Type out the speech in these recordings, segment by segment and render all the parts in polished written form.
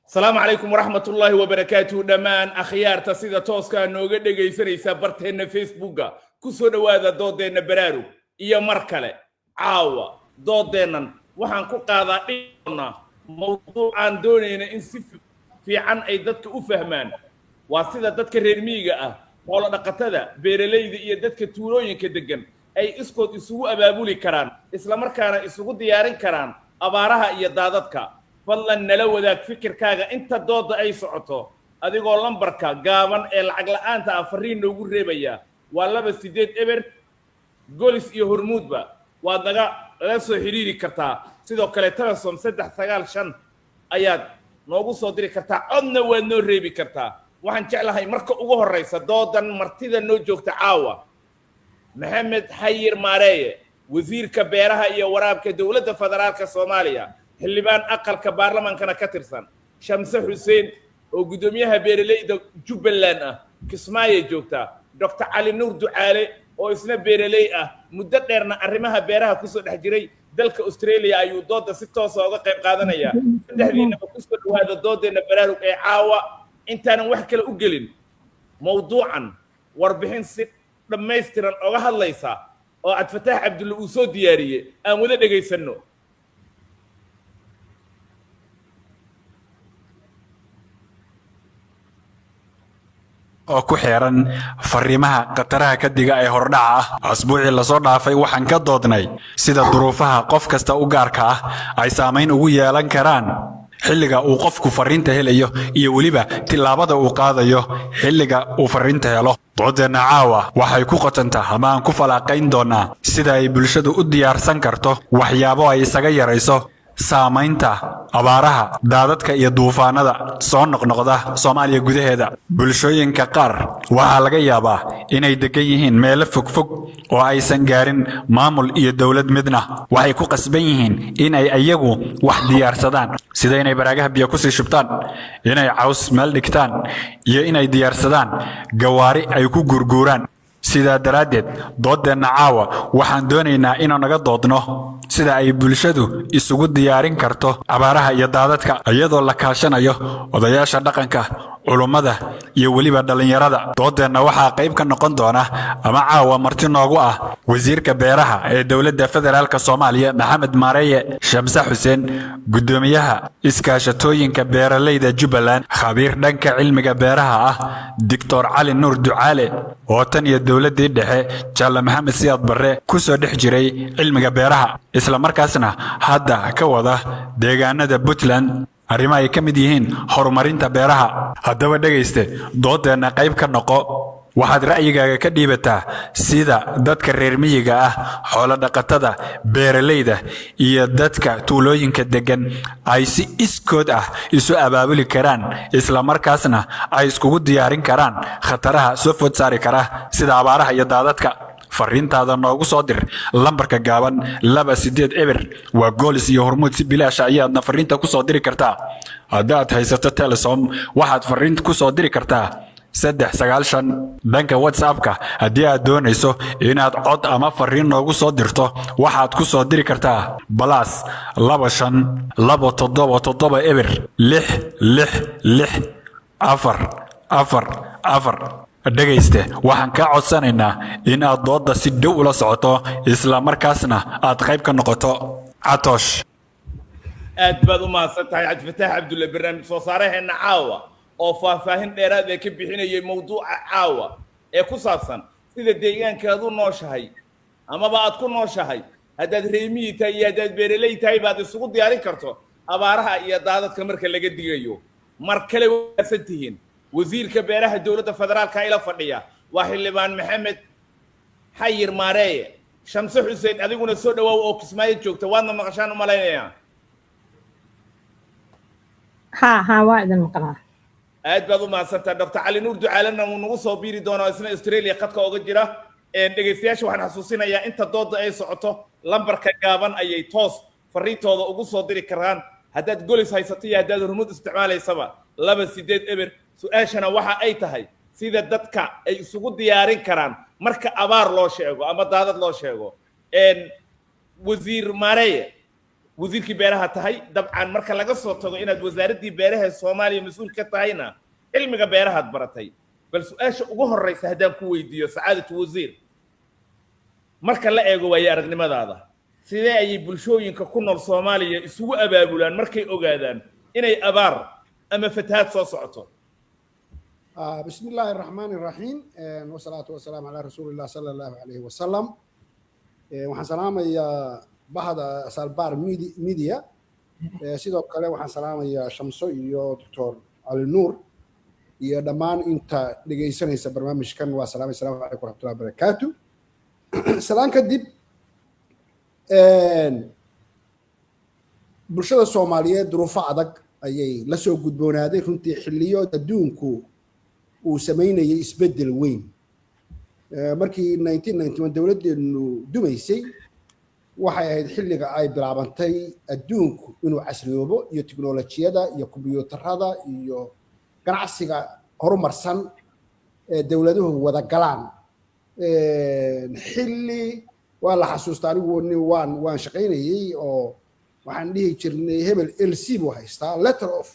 السلام عليكم ورحمة الله وبركاته دمان أخيار تسيدة توسكا نوغا دغيسانيسا برتينا فيسبوكا كسو دوادا دودينا برارو إيا مركلة عاوة دودينا waxaan ku qaadaa dhigna mowduucan doonayna in si fiican ay dadka u fahmaan waa sida dadka reer miyiga ah xoolo dhaqatada beeralayda iyo dadka tuulooyinka degan ay iskood isugu abaabuli karaan isla markaana isugu diyaarin karaan abaaraha iyo daadadka fadlan nala wadaag fikirkaaga inta dooda ay socoto adigoo lambarka gaaban ee lacag la'aanta ah fariin noogu reebaya waa 28 eber golis iyo hormuudba waad naga soo xiriiri kartaa sidoo kale telesom 395 ayaad noogu soo diri kartaa codna waad noo reebi kartaa waxaan jeclahay marka ugu horeysa doodan martida noo joogta caawa maxamed xayir maareeye wasiirka beeraha iyo waraabka dawladda federaalka Soomaaliya xildhibaan aqalka baarlamaankana ka tirsan Shamse Xuseen oo gudoomiyaha beeralayda Jubbaland ah Kismaayo joogta Dr. Ali Nuur Ducaale oo isna beeralay ah muddo dheerna arrimaha beeraha ku soo dhex jiray dalka Australia ayuu dooda si toos ah uga qayb qaadanaya saddexdiinaba ku soo dhawaada doodeena baraarug ee caawa intaanan wax kale u gelin mowduucan warbixin si dhammaystiran uga hadlaysa oo Cabdifataax Cabdulle uu soo diyaariyay aan wada dhageysano oo ku xeeran fariimaha qataraha ka diga ee hordhaca ah asbuucii la soo dhaafay waxaan ka doodnay sida duruufaha qof kasta u gaarka ah ay saameyn ugu yeelan karaan xilliga uu qofku fariinta helayo iyo waliba tilaabada uu qaadayo xilliga uu fariinta helo doodeena caawa waxay ku qotantaa ama aan ku falaaqayn doonaa sida ay bulshadu u diyaarsan karto waxyaabo ay isaga yarayso saamaynta abaaraha daadadka iyo duufaanada soo noqnoqda Soomaaliya gudaheeda bulshooyinka qaar waxa laga yaabaa inay degan yihiin meel fog oo aysan gaarin maamul iyo dawlad midna waxay ku qasban yihiin in ay ayagu wax diyaarsadaan sida inay baraagaha biyo ku sii shubtaan inay caws meel dhigtaan iyo inay diyaarsadaan gawaari ay ku gurguuraan sida daraadeed doodeena caawa waxaan doonaynaa inaan naga doodno sida ay bulshadu isugu diyaarin karto abaaraha iyo daadadka iyadoo la kaashanayo odayaasha dhaqanka culumada iyo waliba dhalinyarada doodeena waxaa qayb ka noqon doona ama caawa marti noogu ah wasiirka beeraha ee dawladda federaalka Soomaaliya Maxamed Maareeye Shamse Xuseen gudoomiyaha iskaashatooyinka beeralayda Jubbaland khabiir dhanka cilmiga beeraha ah Dr. Ali Nuur Ducaale oo tan iyo dawladda dhexe Jalla Maxamed Siyaad Barre ku soo dhex jiray cilmiga beeraha isla markaasna hadda ka wada deegaanada Puntland arrimo ay ka mid yihiin horumarinta beeraha haddaba dhageyste doodeena qayb ka noqo waxaad ra'yigaaga ka dhiibataa sida dadka reer miyiga ah xoolo dhaqatada beeralayda iyo dadka tuulooyinka degan ay si iskood ah isu abaabuli karaan isla markaasna ay iskugu diyaarin karaan khataraha soo food saari kara sida abaaraha iyo daadadka fariintaada noogu soo dir lambarka gaaban 28 eber waa golis iyo hormuud si bilaash ayaadna fariinta ku soo diri kartaa haddaad haysato telesom waxaad fariinta ku soo diri kartaa 395 dhanka WhatsApp-ka haddii aad doonayso inaad cod ama fariin noogu soo dirto waxaad ku soo diri kartaa plus 25 eber 666 dhageyste waxaan ka codsanaynaa in aad dooda si dhow ula socoto isla markaasna aad qayb ka noqoto Atoosh aad baad u mahadsantahay Cabdifataax Cabdulle barnaamij soo saareheena caawa oo faahfaahin dheeraad ah ka bixinayay mowduuca caawa ee ku saabsan sida deegaankaadu nooshahay amaba aad ku nooshahay haddaad reemiyi tahay iyo haddaad beeralay tahay baad isugu diyaarin karto abaaraha iyo daadadka marka laga digayo mar kale wanaagsan tihiin wasiirka beeraha dawladda federaalka ila fadhiya waa xildhibaan Maxamed Xayir Maareeye Shamse Xuseen adiguna soo dhawaaw oo Kismaayo joogta waadna maqashaan u malaynayaa ha waa idin maqlaa aad baad u mahadsantahay Dr. Ali Nuur Ducaalena uu nagu soo biiri doonaa isna Australia qadka uga jira dhageystayaasha waxaan xasuusinayaa inta dooda ay socoto lambarka gaaban ayay toos fariintooda ugu soo diri karaan haddaad golis haysato iyo haddaad hormuud isticmaalaysaba 28 eber su'aashana waxa ay tahay sida dadka ay isugu diyaarin karaan marka abaar loo sheego ama daadad loo sheego wasiir Maareeye wasiirkii beeraha tahay dabcan marka laga soo tago inaad wasaaradii beeraha ee Soomaaliya mas'uul ka tahayna cilmiga beeraha aad baratay bal su'aasha ugu horeysa haddaan ku weydiiyo sacaadatu wasiir marka la eego way aragnimadaada sidee ayay bulshooyinka ku nool Soomaaliya isugu abaabulaan markay ogaadaan inay abaar ama fatahaad soo socoto بسم الله الرحمن الرحيم والصلاة والسلام على رسول الله صلى الله عليه وسلم وحن سلام يا بعض سالبار ميديا سيدو كله وحن سلام يا شمسو يا دكتور علي نور يا دمان انت دغيسانيسا برنامج كان والسلام عليكم ورحمة الله وبركاته سلام كدب bulshada Soomaaliyeed duruufo adag ayay la soo gudboonaaday runtii xilliyo adduunku uu sameynayay isbedel weyn markii 1991 dawladeenu dumaysay waxay ahayd xilliga ay bilaabantay adduunku inuu casriyoobo iyo tiknoolajiyada iyo kombiyuutarada iyo ganacsiga horumarsan ee dawladuhu wada galaan xilli waa la xasuustaa anigu waan shaqaynayay oo waxaan dhihi jirnay hebel LC buu haystaa letter of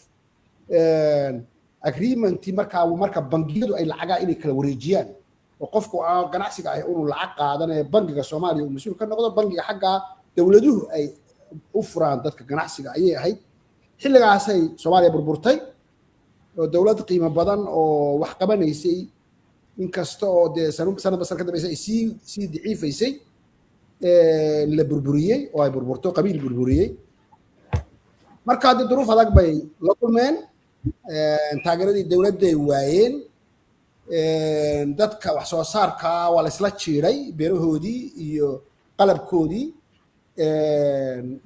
agreement marka bangiyadu ay lacaga inay kala wareejiyaan oo qofku ganacsiga ah inuu lacag qaadanayo bangiga Soomaaliya uu mas'uul ka noqdo bangiga xagga dawladuhu ay u furaan dadka ganacsiga ayay ahayd xilligaas ay Soomaaliya burburtay oo dawlad qiimo badan oo wax qabanaysay inkasta oo sanadba sanad ka dambeysay si daciifaysay la burburiyay oo ay burburto qabiil burburiyay marka hadda duruuf adag bay la kulmeen taageeradii dawladda ay waayeen dadka wax soo saarka waa la isla jiiray beerahoodii iyo qalabkoodii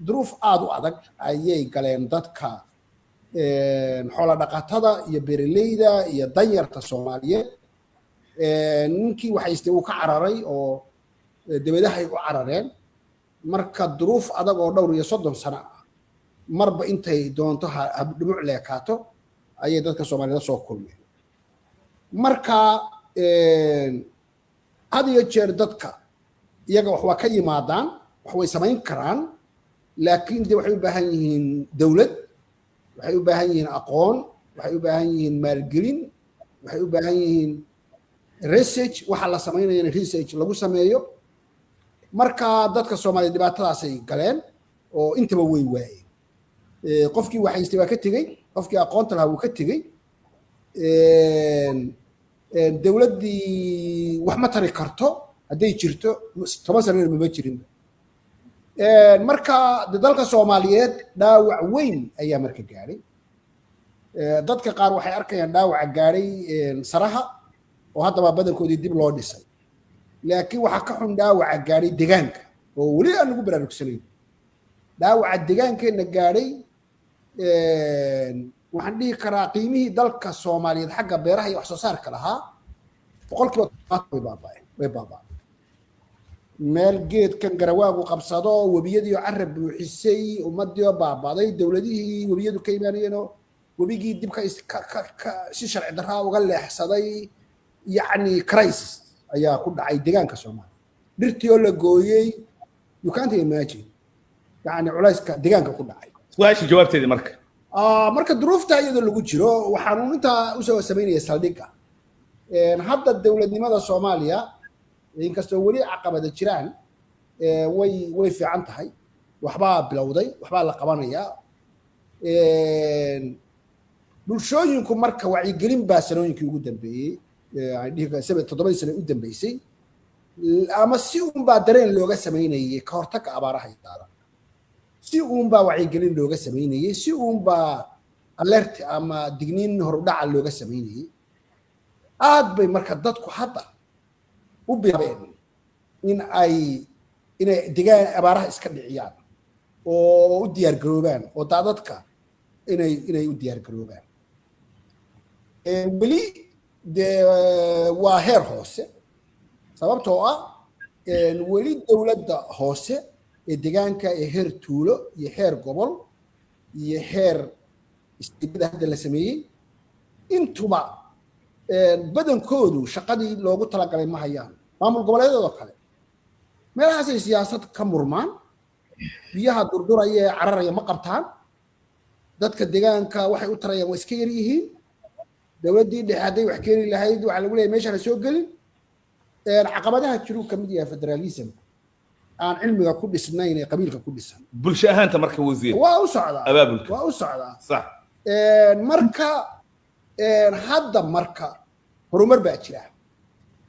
duruuf aad u adag ayay galeen dadka xoolo dhaqatada iyo beeraleyda iyo danyarta Soomaaliyeed ninkii waxaystay uu ka cararay oo dawladaha ay u carareen marka duruuf adag oo dhowr iyo 30 sano marba intay doonto habdhumuc leekaato ayay dadka Soomaaliyeed soo kulmeen marka had iyo jeer dadka iyaga wax waa ka yimaadaan wax way samayn karaan laakiin de waxay u baahan yihiin dawlad waxay u baahan yihiin aqoon waxay u baahan yihiin maalgelin waxay u baahan yihiin research waxa la sameeyay research lagu sameeyo marka dadka Soomaaliyeed dhibaatadaas ay galeen oo intaba way waayeen qofkii waxaystay waa ka tagay qofkii aqoonta lahaa wuu ka tagay dawladdii wax ma tari karto hadday jirto 10 sano ma jirin marka dalka Soomaaliyeed dhaawac weyn ayaa marka gaaray dadka qaar waxay arkayaan dhaawac gaaray saraha oo haddaba badankoodii dib loo dhisay laakiin waxa ka xun dhaawac gaaray deegaanka oo wali aan ugu baraarugsanayn dhaawac deegaankeena gaaray waxaan dhihi karaa qiimihii dalka Soomaaliyeed xagga beeraha iyo wax soo saarka lahaa boqolkiiba way baaba'een meel geedkan garawaagu qabsado wabiyadii carab buuxisay ummadii baabaaday dawladihii wabiyadu ka imaanayeen wabigii dib ka si sharci darro uga leexsaday yacni crisis ayaa ku dhacay deegaanka Soomaaliya dhirtii oo la gooyay you can't imagine yacni culayska deegaanka ku dhacay su'aasha jawaabteedii marka duruufta iyadoo lagu jiro waxaan inta u soo sameynaya saldhigga hadda dawladnimada Soomaaliya inkastoo wali caqabada jiraan way fiican tahay waxbaa bilowday waxbaa la qabanayaa bulshooyinku marka wacyigelin baa sanooyinkii ugu dambeeyey ay dhihi 7 sano u dambeysay ama si uun baa dareen looga sameynayay ka hortagga abaaraha taada si uun baa wacyigelin looga sameynayay si uun baa alert ama digniin horudhaca looga sameynayay aad bay marka dadku hadda u bilaabeen inay deegaan abaaraha iska dhiciyaan oo u diyaar garoobaan oo dadka inay u diyaar garoobaan weli waa heer hoose sababtoo ah weli dawladda hoose ee deegaanka ee heer tuulo iyo heer gobol iyo heer istibada hadda la sameeyey intuba badankoodu shaqadii loogu talagalay ma hayaan maamul goboleedyadoo kale meelahaasay siyaasad ka murmaan biyaha durduraya ee cararaya ma qabtaan dadka deegaanka waxay u tarayaan waa iska yar yihiin dowladdii dhexe hadday wax keeni lahayd waxaa lagu leeyahay meesha la soo gelin caqabadaha jiruu ka mid yahay federalism aan cilmiga ku dhisnayn ee qabiilka ku dhisan bulsho ahaanta marka wasiir waa u socdaa abaabulka waa u socdaa sax marka hadda marka horumar baa jira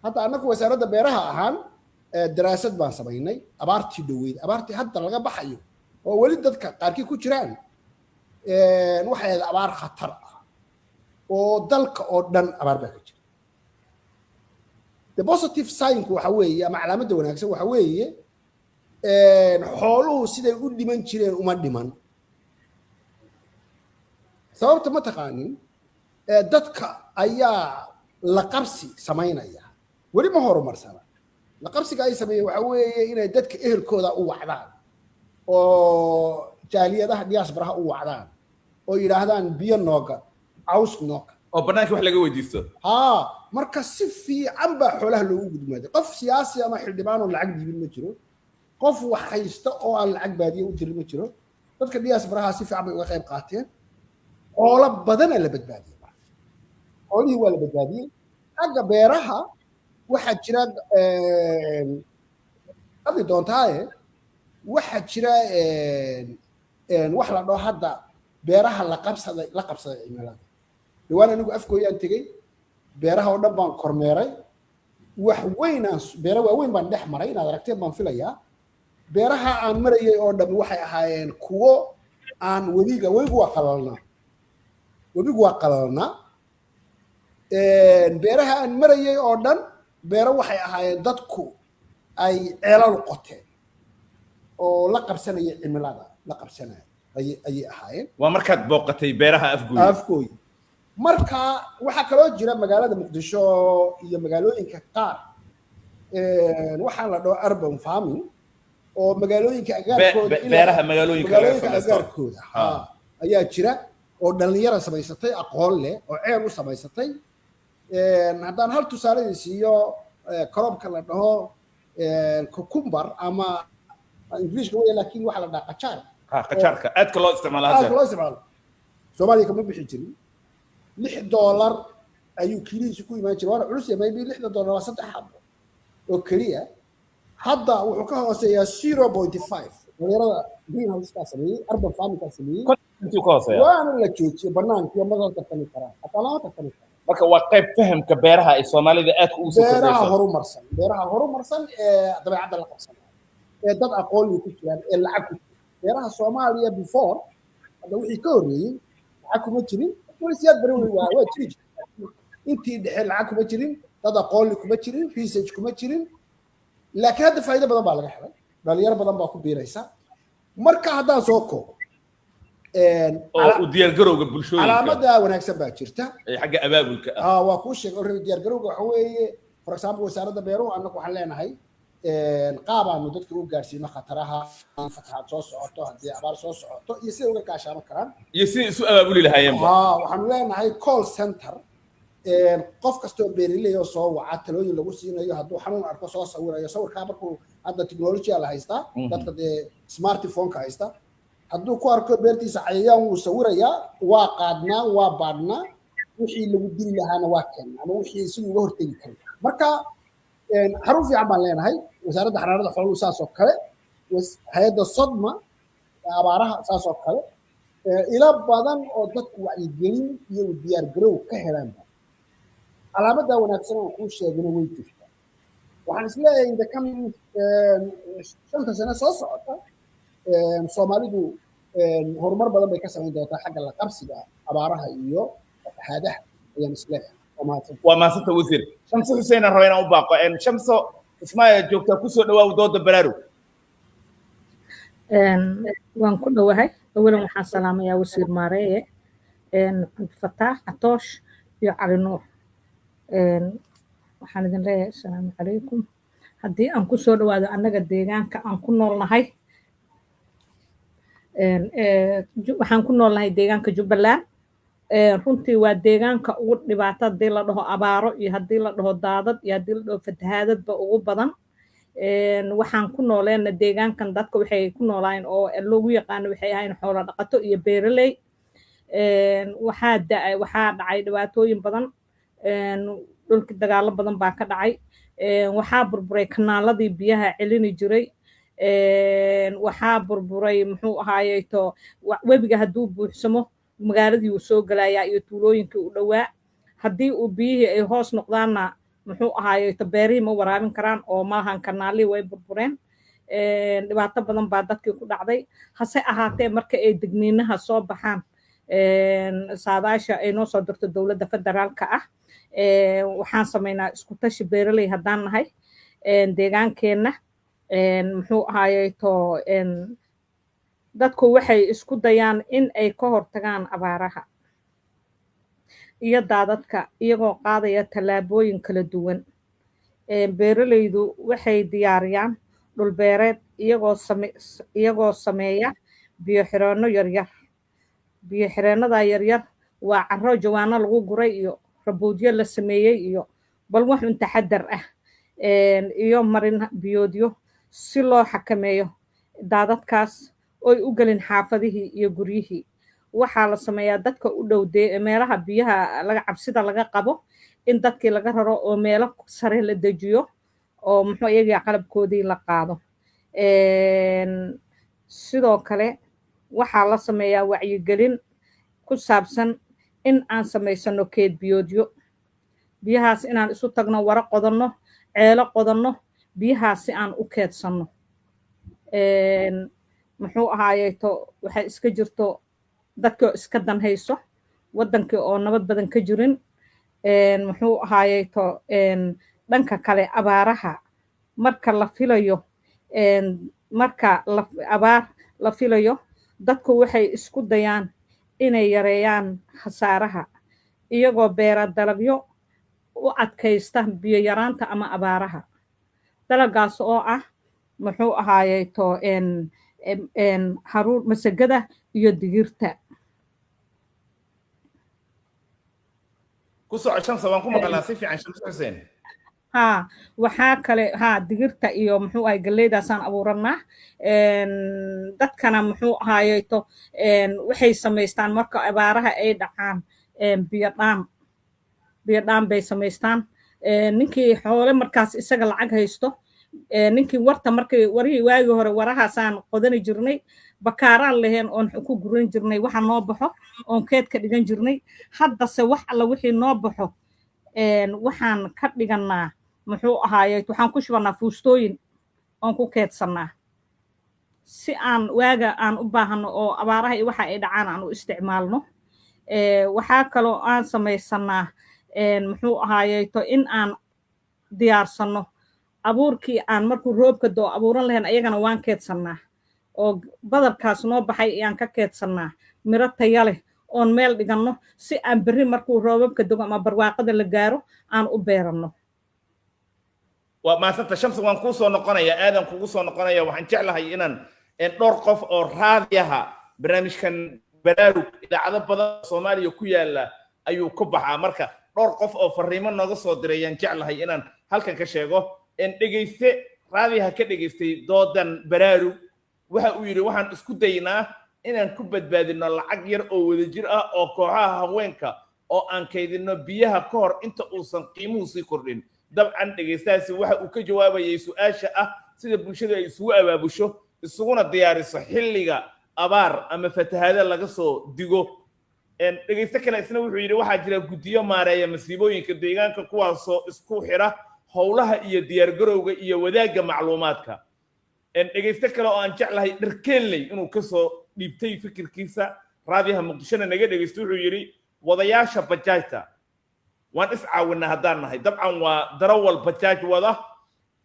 hadda annagu wasaaradda beeraha ahaan daraasad baan samaynay abaartii dhoweyd abaartii hadda laga baxayo oo weli dadka qaarkii ku jiraan waxay ahayd abaar khatar ah oo dalka oo dhan abaar baa ka jira the positive signku waxa weeye ama calaamadda wanaagsan waxa weeye xooluhu siday u dhiman jireen uma dhiman sababta ma taqaanin dadka ayaa la qabsi samaynaya weli ma horumarsana la qabsiga ay sameeyeen waxa weeye inay dadka ehelkooda u wacdaan oo jaaliyadaha diasporaha u wacdaan oo yidhaahdaan biyo nooga caws nooga oo bannaanka wax laga weydiisto haa marka si fiican baa xoolaha loogu gudmaaday qof siyaasi ama xildhibaan oo lacag diibin ma jiro qof wax haysta oo aan lacag baadiye u dirin ma jiro dadka diasporaha si fiican bay uga qayb qaateen xoolo badana la badbaadiyey xoolihii waa la badbaadiyey xagga beeraha waxaa jira hadli doontaaye waxaa jira wax la dhaho hadda beeraha la qabsaday cimilada dhawaan anigu afkooyaan tegey beeraha oo dhan baan kormeeray wax weynaan beera waaweyn baan dhex maray inaad aragteen baan filayaa beeraha aan marayay oo dhan waxay ahaayeen kuwo aan webigu waa qalalnaa beeraha aan marayay oo dhan beero waxay ahaayeen dadku ay ceelal qoteen oo la qabsanaya cimilada la qabsanaya ayay ahaayeen waa markaad booqatay beeraha afgooy marka waxaa kaloo jira magaalada muqdisho iyo magaalooyinka qaar waxaa la dhaho urban farming oo magaalooyinka agaarkooda beeraha magaalooyinka agaarkooda ayaa jira oo dhalinyara samaysatay aqoon leh oo ceer u samaysatay haddaan hal tusaale siiyo korobka la dhaho cucumber ama ingiriishka weeye laakiin waxaa la dhaha qajaar qajaarka aadka loo isticmaalo soomaaliya kama bixi jirin $6 ayuu kiilihiisu ku imaan jiray waana culus yahay maybe $6 waa 3 xabo oo keliya hadda wuxuu ka hooseeyaa 0.5 dhalinyarada greenhouse-kaa sameeyey urban farming-kaa sameeyey waana la joojiyey banaankiyo ma soo tartami karaan hataa lama tartami karaan marka waa qayb fahamka beeraha ay soomaalida aad ugu soo kordhayso beeraha horumarsan ee dabeecadda la qabsanaya ee dad aqoon ku jiraan ee lacag ku jira beeraha Soomaaliya before hadda wixii ka horreeyay lacag kuma jirin polisiyaad bari waa jiri intii dhexe lacag kuma jirin dad aqoon kuma jirin research kuma jirin laakiin hadda faa'iido badan baa laga helay dhalinyaro badan baa ku biiraysa marka haddaan soo koobo oo diyaar garowga bulshooyinka calaamada wanaagsan baa jirta xagga abaabulka waa ku sheegay oo diyaar garowga waxa weeye for example wasaaradda beeruhu annagu waxaan leenahay qaabaanu dadka u gaarsiino khataraha fatahaad soo socoto haddii abaar soo socoto iyo sida uga kaashaano karaan iyo sida isu abaabuli lahaayeen waxaanu leenahay call center qof kastoo beeraley oo soo waca talooyin lagu siinayo hadduu xanuun arko soo sawirayo sawirkaa markuu hadda technology la haystaa dadka dee smartphone-ka haysta hadduu ku arko beertiisa cayayaan wuu sawirayaa waa qaadnaa waa baadhnaa wixii lagu dili lahaana waa keennaa ama wixii si uga hortegi karo marka xarun fiican baan leenahay wasaaradda xanaanada xooluhu saas oo kale hay-adda sodma abaaraha saas oo kale ilo badan oo dadku wacyigelin iyo diyaar garow ka helaan calaamadda wanaagsan oo kuu sheegana way jirtaa waxaan isleeyahay inta ka mid 5 sano soo socota Soomaalidu horumar badan bay ka samayn doontaa xagga la qabsiga abaaraha iyo fatahaadaha ayaan isleeyahay waa maasanta wasiir shamso xuseen aan rabaa inaan u baaqo shamso ismaaciil joogtaa kusoo dhawaaw dooda baraarug waan ku dhawahay awalan waxaan salaamayaa wasiir maareeye fataax catoosh iyo cali nuur waxaan idin leeyahay assalaamu calaykum haddii aan kusoo dhawaado annaga deegaanka aan ku noolnahay waxaan ku noolnahay deegaanka Jubbaland runtii waa deegaanka ugu dhibaato haddii la dhaho abaaro iyo haddii la dhaho daadad iyo haddii la dhaho fatahaadadba ugu badan waxaan ku nooleena deegaankan dadka waxay ku noolaan oo loogu yaqaano waxay ahayn xoolo dhaqato iyo beeraley waxaa dhacay dhibaatooyin badan dhulka dagaalo badan baa ka dhacay waxaa burburay kanaaladii biyaha celini jiray waxaa burburay muxuu ahaayeeto webiga hadduu buuxsamo magaaladii uu soo galayaa iyo tuulooyinkii u dhowaa haddii uu biyihii ay hoos noqdaanna muxuu ahaayeeto beerihii ma waraabin karaan oo maahan kanaalihii way burbureen dhibaato badan baa dadkii ku dhacday hase ahaatee marka ay degniinaha soo baxaan saadaasha ay noo soo dirto dowladda federaalka ah waxaan samaynaa isku tashi beeraley haddaan nahay deegaankeenna muxuu ahaayeeto dadku waxay isku dayaan in ay ka hortagaan abaaraha iyo daadadka iyagoo qaadaya tallaabooyin kala duwan beeraleydu waxay diyaariyaan dhul beereed iyagoo sameeya biyo xireenno yaryar biyo xireennada yaryar waa carro jawaano lagu guray iyo rabuudyo la sameeyey iyo bal wax un taxadar ah iyo marin biyoodyo si loo xakameeyo daadadkaas oy u gelin xaafadihii iyo guryihii waxaa la sameeyaa dadka u dhow meelaha biyaha cabsida laga qabo in dadkii laga raro oo meelo sare la dejiyo oo muxuu iyaga qalabkoodii la qaado sidoo kale waxaa la sameeyaa wacyigelin ku saabsan in aan samaysano keed biyoodyo biyahaas inaan isu tagno waro qodanno ceelo qodanno biyahaas si aan u keedsanno muxuu ahaayeeto waxay iska jirto dadkii iska danhayso waddankii oo nabad badan ka jirin muxuu ahaayeeto dhanka kale abaaraha marka la filayo abaar la filayo dadku waxay isku dayaan inay yareeyaan khasaaraha iyagoo beera dalagyo u adkaysta biyo yaraanta ama abaaraha dalagaas oo ah muxuu ahaayeeto haruur masagada iyo digirta ku soco shan sabaan ku maqalnaa si fiican Shamsu Xuseen waxaa kale digirta iyo muxuu ahay galleydaasaan abuuranaa dadkana muxuu ahaayeeto waxay samaystaan marka abaaraha ay dhacaan biyo dhaam bay samaystaan ninkii xoole markaas isaga lacag haysto ninkii warta markii warihii waagii hore warahaasaan qodani jirnay bakaaraan leheen oon ku guran jirnay waxa noo baxo oon keed ka dhigan jirnay haddase wax alla wixii noo baxo waxaan ka dhigannaa muxuu ahaaye waxaan ku shubannaa fuustooyin oon ku keedsannaa si aan waaga aan u baahano oo abaaraha iyo waxa ay dhacaan aan u isticmaalno waxaa kaloo aan samaysannaa muxuu ahaayeeto in aan diyaarsanno abuurkii aan markuu roobka doo abuuran lahayn ayagana waan keedsannaa oo badarkaas noo baxay ayaan ka keedsannaa miro taya leh oon meel dhiganno si aan berri markuu roobabka dogo ama barwaaqada la gaaro aan u beeranno waa maasanta Shamsu waan kuu soo noqonaya aadan kugu soo noqonaya waxaan jeclahay inaan dhowr qof oo raadiyaha barnaamijkan baraarug idaacado badan Soomaaliya ku yaala ayuu ku baxaa marka dhowr qof oo fariimo nooga soo diray ayaan jeclahay inaan halkan ka sheego dhegeyste raadiyaha ka dhegeystay doodan baraarug waxa uu yiri waxaan isku daynaa inaan ku badbaadino lacag yar oo wadajir ah oo kooxaha haweenka oo aan kaydino biyaha ka hor inta uusan qiimuhu sii kordhin dabcan dhegeystaasi waxa uu ka jawaabayay su'aasha ah sida bulshada ay isugu abaabusho isuguna diyaariso xilliga abaar ama fatahaada laga soo digo dhegeyste kale isna wuxuu yiri waxaa jira guddiyo maareeya masiibooyinka deegaanka kuwaasoo isku xira howlaha iyo diyaargarowga iyo wadaagga macluumaadka dhegeyste kale oo aan jeclahay dharkeenley inuu ka soo dhiibtay fikirkiisa raadiyaha muqdishona naga dhegeysto wuxuu yiri wadayaasha bajaajta waan iscaawinaa haddaan nahay dabcan waa darawal bajaaj wada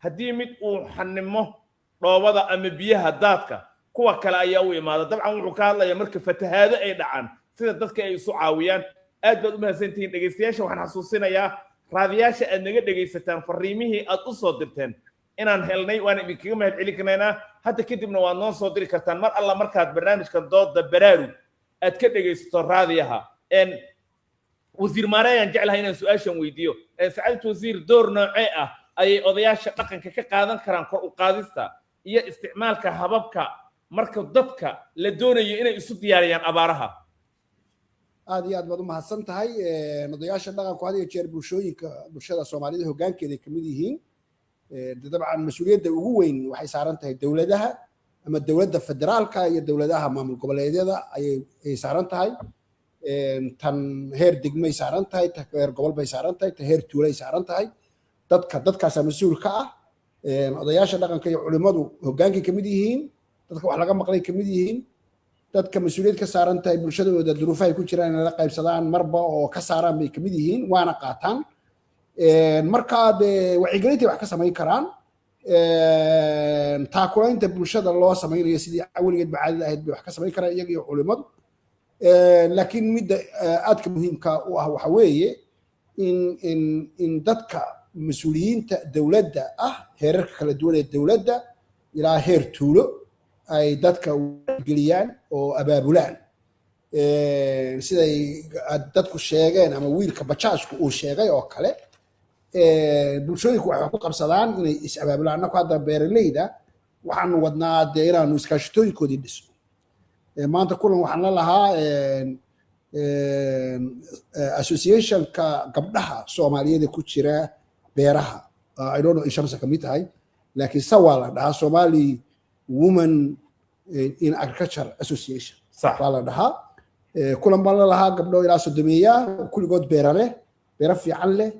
haddii mid uu xanimo dhoobada ama biyaha daadka kuwa kale ayaa u imaada dabcan wuxuu ka hadlayaa marka fatahaado ay dhacaan sida dadka ay isu caawiyaan aad baad u mahadsantihiin dhegeystayaasha waxaan xasuusinayaa raadiyaasha aad naga dhegeysataan fariimihii aad u soo dirteen inaan helnay waan idinkaga mahad celin karnaynaa hadda kadibna waad noo soo diri kartaan mar alla markaad barnaamijkan dooda baraarug aad ka dhegeysato raadiyaha wasiir maareeyaan jeclahay inaan su-aashan weydiiyo sacaadatu wasiir door noocee ah ay odayaasha dhaqanka ka qaadan karaan kor u qaadista iyo isticmaalka hababka marka dadka la doonayo inay isu diyaariyaan abaaraha aad iyo aad baad u mahadsan tahay odayaasha dhaqanku had iyo jeer bulshada soomaalida hoggaankeeda ka mid yihiin dabcan mas-uuliyadda ugu weyn waxay saaran tahay dowladaha ama dowladda federaalka iyo dowladaha maamul goboleedyada ayay saaran tahay tan heer degmay saaran tahay ta heer gobol bay saaran tahay ta heer tuulay saaran tahay dadkaasaa mas-uul ka ah odayaasha dhaqanka iyo culimmadu hoggaankay ka mid yihiin dadka wax laga maqlay ka mid yihiin dadka mas-uuliyad ka saaran tahay bulshadooda duruufahay ku jiraan inay la qaybsadaan marba oo ka saaraan bay ka mid yihiin waana qaataan markaa dee wacyigelintay wax ka samayn karaan taakulaynta bulshada loo samaynayo sidii weligeed ba caadada ahayd bay wax ka samayn karaan iyaga iyo culimmadu laakiin midda aadka muhiimka u ah waxa weeye in dadka mas-uuliyiinta dowladda ah heerarka kala duwan ee dowladda ilaa heer tuulo ay dadka geliyaan oo abaabulaan siday dadku sheegeen ama wiilka bajaajku uu sheegay oo kale bulshooyinku waxay ku qabsadaan inay is abaabulaan annaku hadda beeraleyda waxaanu wadnaa dee inaanu iskaashitooyinkoodii dhisno maanta kulan waxaan la lahaa associationka gabdhaha soomaaliyeed ku jira beeraha I don't know in shamsa ka mid tahay laakiin sawaa la dhahaa Somali Women in Agriculture Association baa la dhahaa kulan baan la lahaa gabdho ilaa sodomeeya kulligood beera fiican leh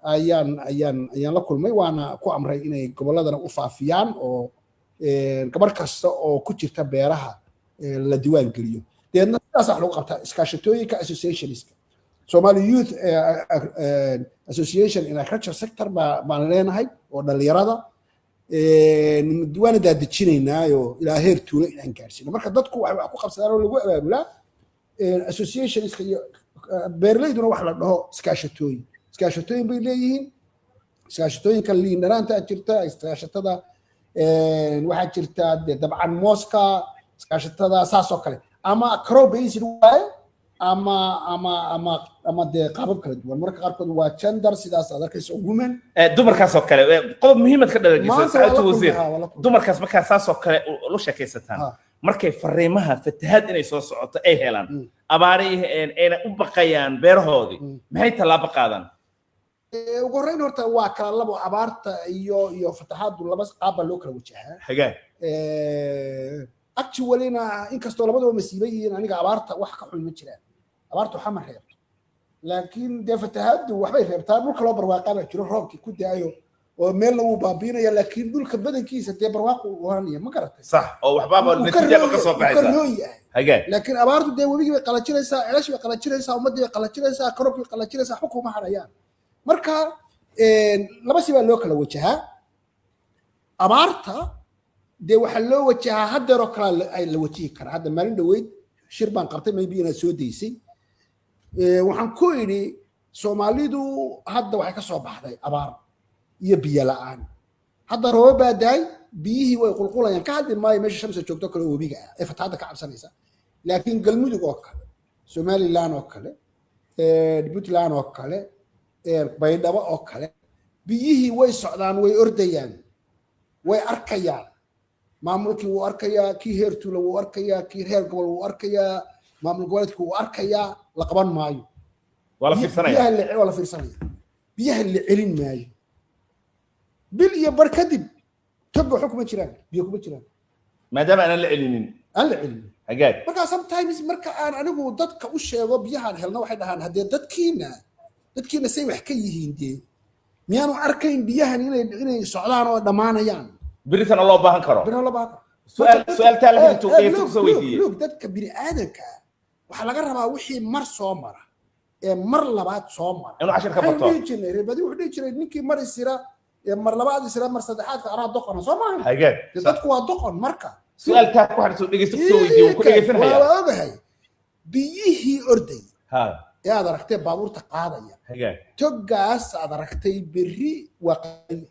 ayaan la kulmay waana ku amray inay gobolladana u faafiyaan oo gabar kasta oo ku jirta beeraha la diiwaan geliyo deedna sidaas wax lagu qabtaa iskaashatooyinka associationska Somali Youth Association in Agriculture Sector baan leenahay oo dhalinyarada waana daadejinaynaayo ilaa heer tuulo inaan gaarsiino marka dadku waxay wax ku qabsadaan oo lagu abaabulaa associationska iyo beeraleyduna wax la dhaho iskaashatooyin bay leeyihiin iskaashatooyinka liin dhanaanta jirta iskaashatada waxaa jirta dabcan mooska iskaashatada saas oo kale ama crop based waaye ama dee qaabab kala duwan marka qaarkood waa gender sidaas aad arkayso women dumarkaas oo kale qodob muhiimad ka dhalajisay saacadu wasiir dumarkaas markaa saas oo kale lu sheekaysataan markay fariimaha fatahaad inay soo socoto ay helaan abaarihi ayna u baqayaan beerahoodii maxay tallaabo qaadaan ugu horreyn horta waa kala labo abaarta iyo fatahaadu laba qaabba loo kala wajahaa hagaa actually-na inkastoo labadaba masiibo yihiin aniga abaarta wax ka xun ma jiraan abaartu xama reebto laakiin dee fatahaadu waxbay reebtaa dhulka loo barwaaqaa baa jiro roobkii ku daayo oo meelna wuu baabiinaya laakiin dhulka badankiisa dee barwaaqu u oranaya ma garatay sax oo waxbaaba natiijaba ka soo baxaysa hagaa laakiin abaartu dee webigii bay qalajinaysaa ceelashii bay qalajinaysaa ummaddii bay qalajinaysaa korobkii bay qalajinaysaa waxba kuma harayaan marka laba si baa loo kala wajahaa abaarta dee waxaa loo wajahaa haddeeroo kale ay la wajihi karaa hadda maalin dhaweyd shir baan qabtay maybe inaad soo daysay waxaan ku idhi soomaalidu hadda waxay ka soo baxday abaar iyo biyo la'aan hadda roobo baa daay biyihii way qulqulayaan ka hadli maayo meesha shamsa joogto kale oo webiga ah ee fatahaadda ka cabsanaysa laakiin galmudug oo kale somaliland oo kale puntland oo kale baydhabo oo kale biyihii way socdaan way ordayaan way arkayaan maamulkii wuu arkayaa kii heer tuula wuu arkayaa kii reer gobol wuu arkayaa maamul goboleedkii wuu arkayaa la qaban maayo waa la fiirsanaya biyaha la celin maayo bil iyo bar kadib toga waxba kuma jiraan biyo kuma jiraan maadaama aanan la celinin hagaag marka sometimes marka aan anigu dadka u sheego biyahaan helna waxay dhahaan haddee dadkiina say wax ka yihiin dee miyaanu arkayn biyahan inay socdaan oo dhammaanayaan biritan loo baahan karo su'aal taa la xigto qeybta soo weydiiyay dadka bini aadanka waxa laga rabaa wixii mar soo mara ee mar labaad soo mara inuu cashir ka barto reebadi wuxuu dhihi jiray ninkii mar isira mar labaad isira mar saddexaad anaa doqon soo maahan hagaag dadku waa doqon marka su'aal taa ku xirto dhegeysto soo weydiiyay ku dhegeysanaya waa ogahay biyihii orday ee aad aragtay baabuurta qaadaya hagaag togaas aad aragtay berri waa qali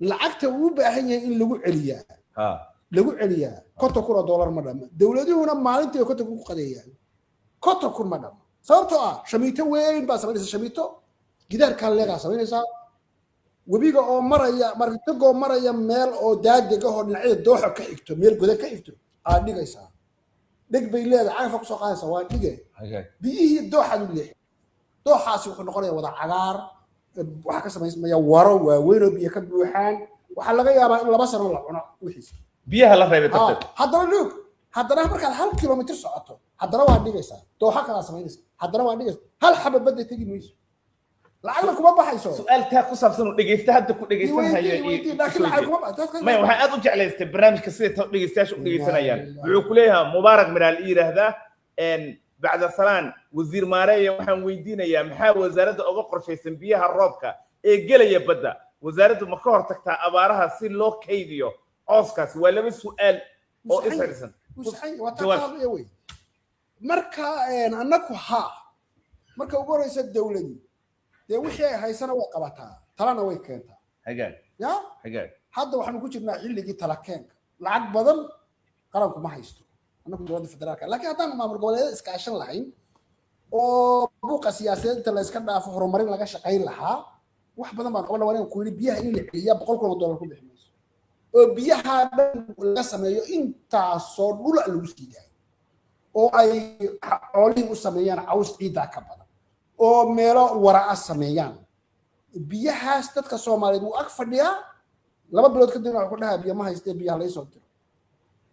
lacagta uu baahan yahay in lagu celiyaa $50,000 ma dhama dawladuhuna maalintii $50,000 ku qadeeyaan $50,000 ma dhama sababtoo ah shamiito weyn baa samaynaysa shamiito gidaarkaa leegaa samaynaysaa webiga oo maraya martagoo maraya meel oo daadega oo dhinacyada dooxa ka xigto meel goda ka xigto aad dhigaysaa dhig bay leedahay cagaf ku soo qaadaysaa waa dhigay biyihii dooxadu leeyahay dooxaasi wuxuu noqonayaa wada cagaar waxa ka samaysmaya waro waaweyn oo biyo ka buuxaan waxaa laga yaabaa in 2 sano la cuno wixiisa biyaha la reebay tartan haddana luug haddana markaad 1 kilomitir socoto haddana waa dhigaysaa dooxa kala samaynaysaa haddana waa dhigaysaa hal xabad badda tegi mayso lacagna kuma baxayso su'aalka ku saabsan oo dhageysta hadda ku dhageysanaya ma waxa aad u jeclaystay barnaamijka sida dhageystayaasha u dhageysanayaan wuxuu ku leeyahay mubaarak miraal yiraahdaa بعد سلام وزير ماريا وحن ويدينا يا محا وزارة أوقر في سنبيها الرابكة إيه يا بدا وزارة مكار تكتا أبارها سين لو كيديو أوسكاس ولا بسؤال أو إسرائيل وصحيح وتقال إيه مركا أنكو ها مركا وقول رئيس الدولة دي وحي هاي سنة وقبتها ترانا ويكينتا حقاق يا حقاق هذا وحن كوجنا اللي جيت تلاكين العقد بدل قراركم ما هيستو أنا كنت رادي فدراك لكن هذا ما مرقولة إسكاشن لاين أو بوق سياسة تلا إسكان في هرمرين لقى شقين لها واحد بدل ما قبل ورين كوني بيها إني هي بقول كل دولار كل بحماس بيها القسم يو أنت صار ولا الوسكي جاي أو أي أولي وسميان عاوز إيدا كبدا أو ميلا وراء السميان بيها استد كسومالي دو أكفر ديا لما بلود كدينا كلها بيها ما هيستي بيها ليس أكتر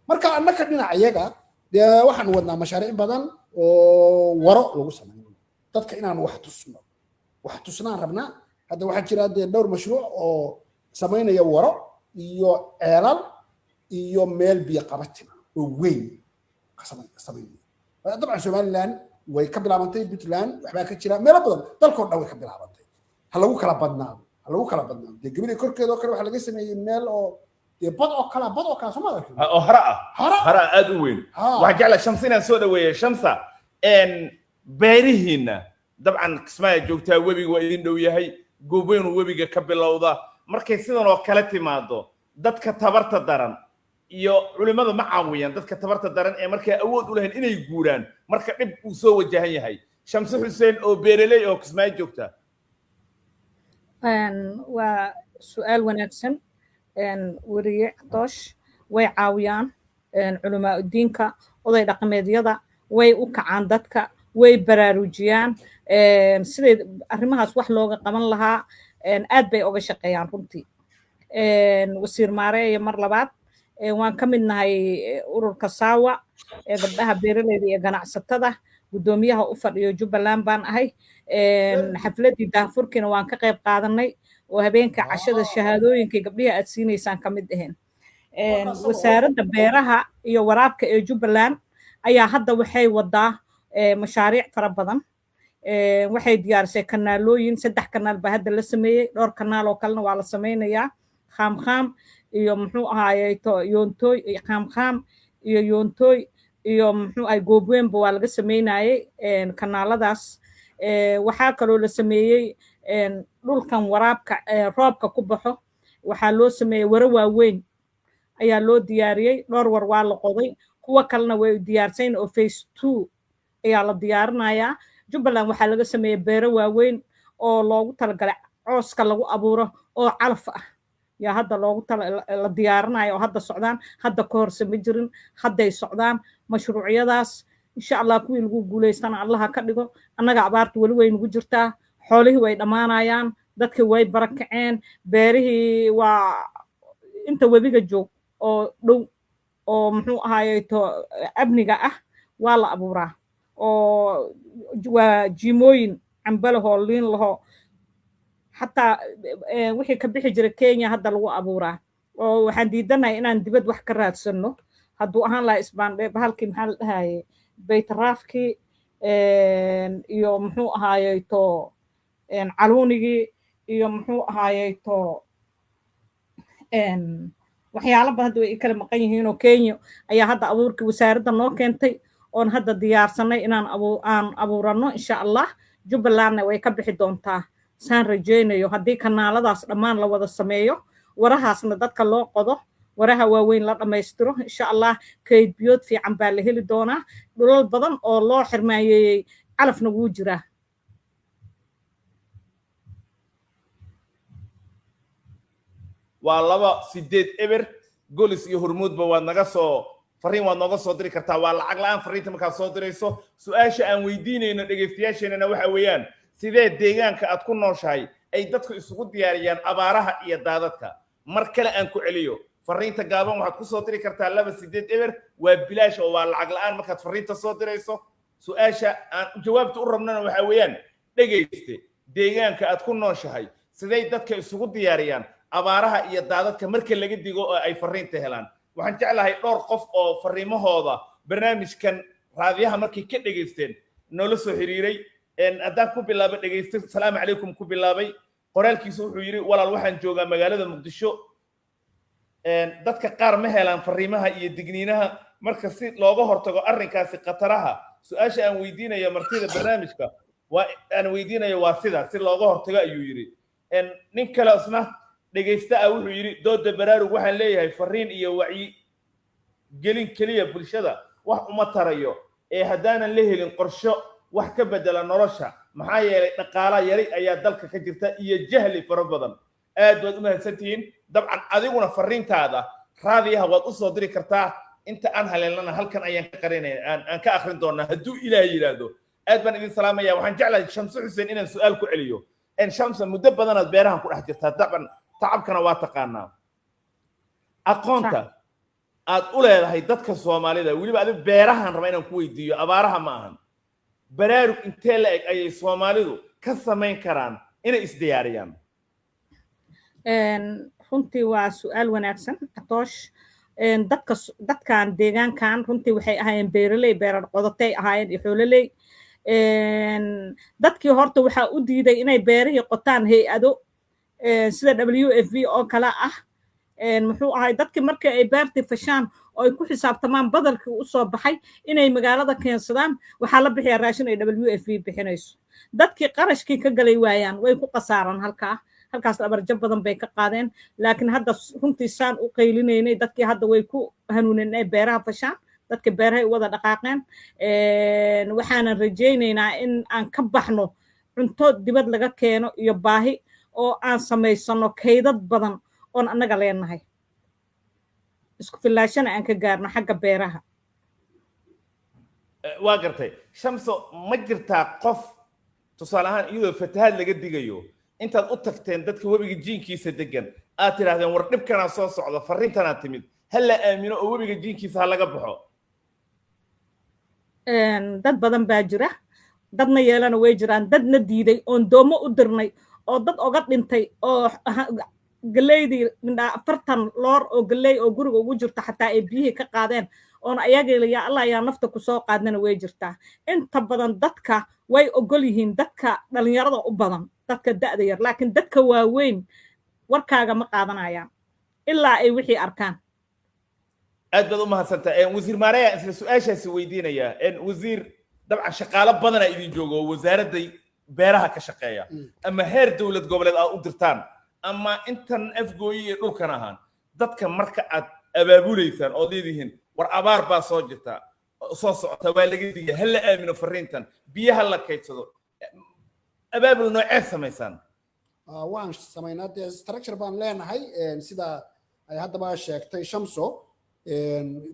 مركا أنك دينا عيجا ده واحد ودنا مشاريع بدن وراء لو سمعنا تذكر إننا واحد تصنع ربنا هذا واحد شراء دور مشروع أو سمعنا يا وراء يو إعلان يو ميل بيقابتنا وين سمعنا طبعا شمال لان ويكبل عمانتي بيتلان وحباك شراء ميل بدن تلكون أو يكبل عمانتي هلا وكلا بدنا دي قبل يكور كده وكلا واحد لقيسنا يميل أو بدأوا كلا سمعنا أو هراء أدوين وحجعل شمسنا سودا ويا شمسة إن بيرهنا طبعا كسمة جوتها وبي وإذن دوية هي جوبين وبي قبل الأوضاع مركز سيدنا وكالتي ماضو دتك تبرت الدرن يو علماء معاوية دتك تبرت الدرن مركز أود ولهن إنه يجوران مركز إب وسوى جهني هاي شمس حسين أو بيرلي أو كسمة جوتها وسؤال ونكسن وريع طش ويعاويان علماء الدينك وضي رقميديada way u kacaan dadka way baraarujiyaan sida arrimahaas wax looga qaban lahaa aad bay uga shaqeeyaan runtii wasiir maareeya mar labaad waan ka mid nahay ururka saawa gabdhaha beeraleyda iyo ganacsatada gudoomiyaha u fadhiyo Jubbaland baan ahay xafladii daafurkina waan ka qayb qaadanay oo habeenka cashada shahaadooyinka gabdhaha aad siineysaan ka mid aheen wasaaradda beeraha iyo waraabka ee Jubbaland ayaa hadda waxay wadaa mashaariic fara badan waxay diyaarisay kanaalooyin 3 kanaal ba hadda la sameeyay dhowr kanaal oo kalena waa la sameynayaa khaam iyo muxuu ahaayay yoontoy khaam iyo yoontoy iyo muxuu ay goobweynba waa laga sameynayay kanaaladaas waxaa kaloo la sameeyay dhulkan waraabka roobka ku baxo waxaa loo sameeyay wara waaweyn ayaa loo diyaariyay dhowr war waa la qoday kuwa kalena way diyaarsayn oo phase 2 ayaa la diyaarinayaa Jubbaland waxaa laga sameeyay beero waaweyn oo loogu talagalay cooska lagu abuuro oo calaf ah yaa hadda loogu la diyaarinayo oo hadda socdaan hadda ka hor sama jirin hadday socdaan mashruucyadaas insha Allah kuwii lagu guuleystana Allah ka dhigo annaga abaartu wali way nagu jirtaa xoolihii way dhamaanayaan dadkii way barakaceen beerihii waa inta webiga joog oo dhow oo muxuu ahaayay to abniga ah waa la abuuraa oo waa jimooyin cambalaho liin laho xataa wixii ka bixi jiray Kenya hadda lagu abuuraa oo waxaan diidanahay inaan dibad wax ka raadsano hadduu ahaan lahaa isbaandhe bahalkii maxaa la dhahaye baytaraafkii iyo muxuu ahaayay to caluunigii iyo muxuu ahaayay to waxyaalo badan hadda way kala maqan yihiin oo Kenya ayaa hadda abuurkii wasaaradda noo keentay oon hadda diyaarsanay inaan abuurano insha Allah Jubbalandna way ka bixi doontaa saan rajeynayo haddii kanaaladaas dhammaan la wada sameeyo warahaasna dadka loo qodo waraha waaweyn la dhamaystiro insha Allah kayd biyood fiican baa la heli doonaa dhulal badan oo loo xirmaayeeyay calafna wuu jiraa waa 28 eber golis iyo hormuudba waad naga soo fariin waad nooga soo diri kartaa waa lacag la'aan fariinta markaad soo dirayso su'aasha aan weydiinayno dhegeystayaasheenana waxa weeyaan sidee deegaanka aad ku nooshahay ay dadku isugu diyaariyaan abaaraha iyo daadadka mar kale aan ku celiyo fariinta gaaban waxaad ku soo diri kartaa 28 eber waa bilaash oo waa lacag la'aan markaad fariinta soo dirayso su'aasha aan jawaabta u rabnana waxa weeyaan dhegeyste deegaanka aad ku nooshahay sidee dadka isugu diyaariyaan abaaraha iyo daadadka marka laga digo oo ay fariinta helaan waxaan jeclahay dhowr qof oo fariimahooda barnaamijkan raadiyaha markay ka dhageysteen noola soo xiriiray haddaan ku bilaabo dhegeysta salaamu calaykum ku bilaabay qoraalkiisu wuxuu yidhi walaal waxaan joogaa magaalada muqdisho dadka qaar ma helaan fariimaha iyo digniinaha marka si looga hortago arrinkaasi khataraha su'aasha aan weydiinaya martida barnaamijka aan weydiinayo waa sida si looga hortago ayuu yidhi nin kale isna dhegeysta ah wuxuu yidhi dooda baraarug waxaan leeyahay fariin iyo wacyi gelin keliya bulshada wax uma tarayo haddaanan la helin qorsho wax ka bedela nolosha maxaa yeelay dhaqaala yari ayaa dalka ka jirta iyo jahli fara badan aad baad u mahadsantihiin dabcan adiguna fariintaada raadiyaha waad u soo diri kartaa inta aan haleelnana halkan ayaan ka qarinaya aan ka akhrin doonaa hadduu ilaahay yidhaahdo aad baan idin salaamaya waxaan jeclahay shamsu xuseen inaan su'aal ku celiyo shamsa muddo badanaad beerahan ku dhex jirtaa dabcan tacabkana waa taqaanaa aqoonta aad u leedahay dadka soomaalida weliba adiga beerahan raba inaan ku weydiiyo abaaraha ma ahan baraarug intee la eg ayay soomaalidu ka samayn karaan inay isdiyaariyaan runtii waa su'aal wanaagsan atoosh dadkan deegaankan runtii waxay ahaayeen beeraley beerar qodatay ahaayeen iyo xoololey dadkii horta waxaa u diiday inay beerihii qotaan hay-ado sida WFP oo kale ah muxuu ahay dadkii markii ay beertii fashaan oo ay ku xisaabtamaan badalkii u soo baxay inay magaalada keensadaan waxaa la bixiyaa raashin ay WFP bixinayso dadkii qarashkii ka galay waayaan way ku qasaaraan halkaas abarjab badan bay ka qaadeen laakiin hadda runtii saan u qaylinaynay dadkii hadda way ku hanuuneen inay beeraha fashaan dadka beerahay wada dhaqaaqeen waxaanan rajaynaynaa in aan ka baxno cunto dibad laga keeno iyo baahi oo aan samaysano kaydad badan oon annaga leenahay isku filaashana aan ka gaarno xagga beeraha waa gartay shamso ma jirtaa qof tusaale ahaan iyadoo fatahaad laga digayo intaad u tagteen dadka webiga jiinkiisa degan aad tidhaahdeen war dhibkanaa soo socda fariintanaa timid ha la aamino oo webiga jiinkiisa ha laga baxo dad badan baa jira dadna yeelana way jiraan dadna diiday oon doomo u dirnay oo dad oga dhintay oo galeydii mindhaa 40 loor oo galey oo guriga ugu jirta xataa ay biyihii ka qaadeen oon ayaga yaa allah yaa nafta ku soo qaadnana way jirtaa inta badan dadka way ogol yihiin dadka dhalinyarada u badan dadka da'da yar laakiin dadka waaweyn warkaaga ma qaadanayaan ilaa ay wixii arkaan aad baad u mahadsantahay wasiir maareya isla su'aashaasi weydiinaya wasiir dabcan shaqaale badana idin joogo oo wasaaradda beeraha ka shaqeeya ama heer dowlad goboleed aad u dirtaan ama intan afgooyi iyo dhulkan ahaan dadka marka aad abaabulaysaan oo leedihiin war abaar baa soo jirta soo socota waa laga digay ha la aamino fariintan biyaha la kaydsado abaabul noocee samaysaan waan samaynaa dee structure baan leenahay sida ay haddaba sheegtay shamso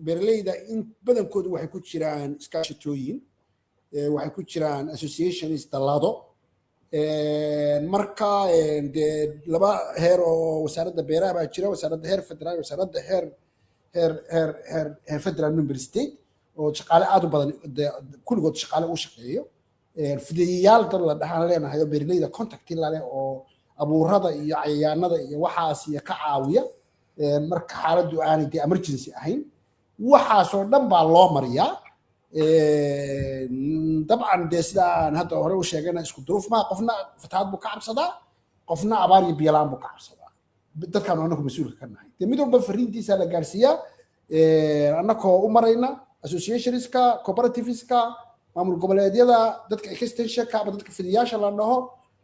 beeraleyda in badankoodu waxay ku jiraan iskaashatooyin waxay ku jiraan associations dallado marka dee laba heer oo wasaaradda beeraha baa jira wasaaradda heer federaal wasaaradda heer federal member state oo shaqaale aad u badan kulligood shaqaale u shaqeeyo fidayayaal dad la dhahaan leenahay oo beeraleyda contacti la leh oo abuurada iyo cayayaanada iyo waxaas iyo ka caawiya marka xaaladdu aanay dee emergency ahayn waxaasoo dhan baa loo mariyaa dabcan dee sida aan hadda hore u sheegayna isku duruuf maa qofna fatahaad buu ka cabsadaa qofna abaar iyo biyalaan buu ka cabsadaa dadkaanu annagu mas-uulka ka nahay dee mid walba fariintiisa la gaarsiiyaa annagoo u marayna associationska cooperativeska maamul goboleedyada dadka extensionka ama dadka fidayaasha la dhaho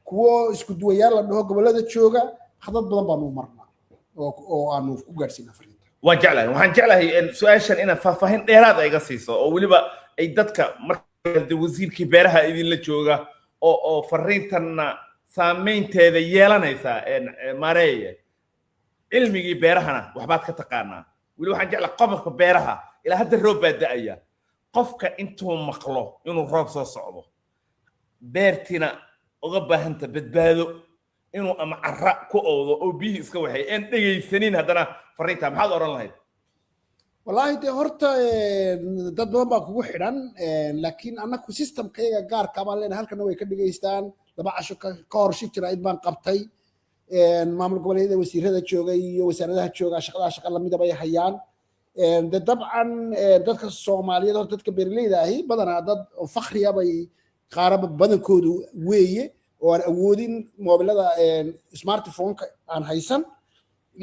kuwo isku duwayaal la dhaho gobolada jooga khadad badan baanu u marnaa oo aanu ku gaarsiinaa fariinta waan jeclahay waxaan jeclahay su'aashan inaad faahfaahin dheeraad iga siiso oo weliba ay dadka marka wasiirkii beeraha idinla jooga oo fariintanna saameynteeda yeelanaysa maareeye cilmigii beerahana waxbaad ka taqaanaa weli waxaan jeclaa qodobka beeraha ilaa hadda roob baa da'aya qofka intuu maqlo inuu roob soo socdo beertina uga baahanta badbaado inuu ama carra ku oodo oo biyihii iska waxay aan dhegaysanin haddana fariinta maxaad oran lahayd والله دي هرتا dad badan baa kugu xidhan laakiin anaku systemkayga gaarka baan leenahay halkana way ka dhigaystaan laba casho ka hor shir jira id baan qabtay maamul goboleedyada wasiirada joogay iyo wasaaradaha jooga shaqa lamida bay hayaan dabcan dadka Soomaaliyeed oo dadka beeraleyda ahi badanaa dad fakhriya bay qaaraba badankoodu weeye oo aan awoodin moobilada smartphone-ka aan haysan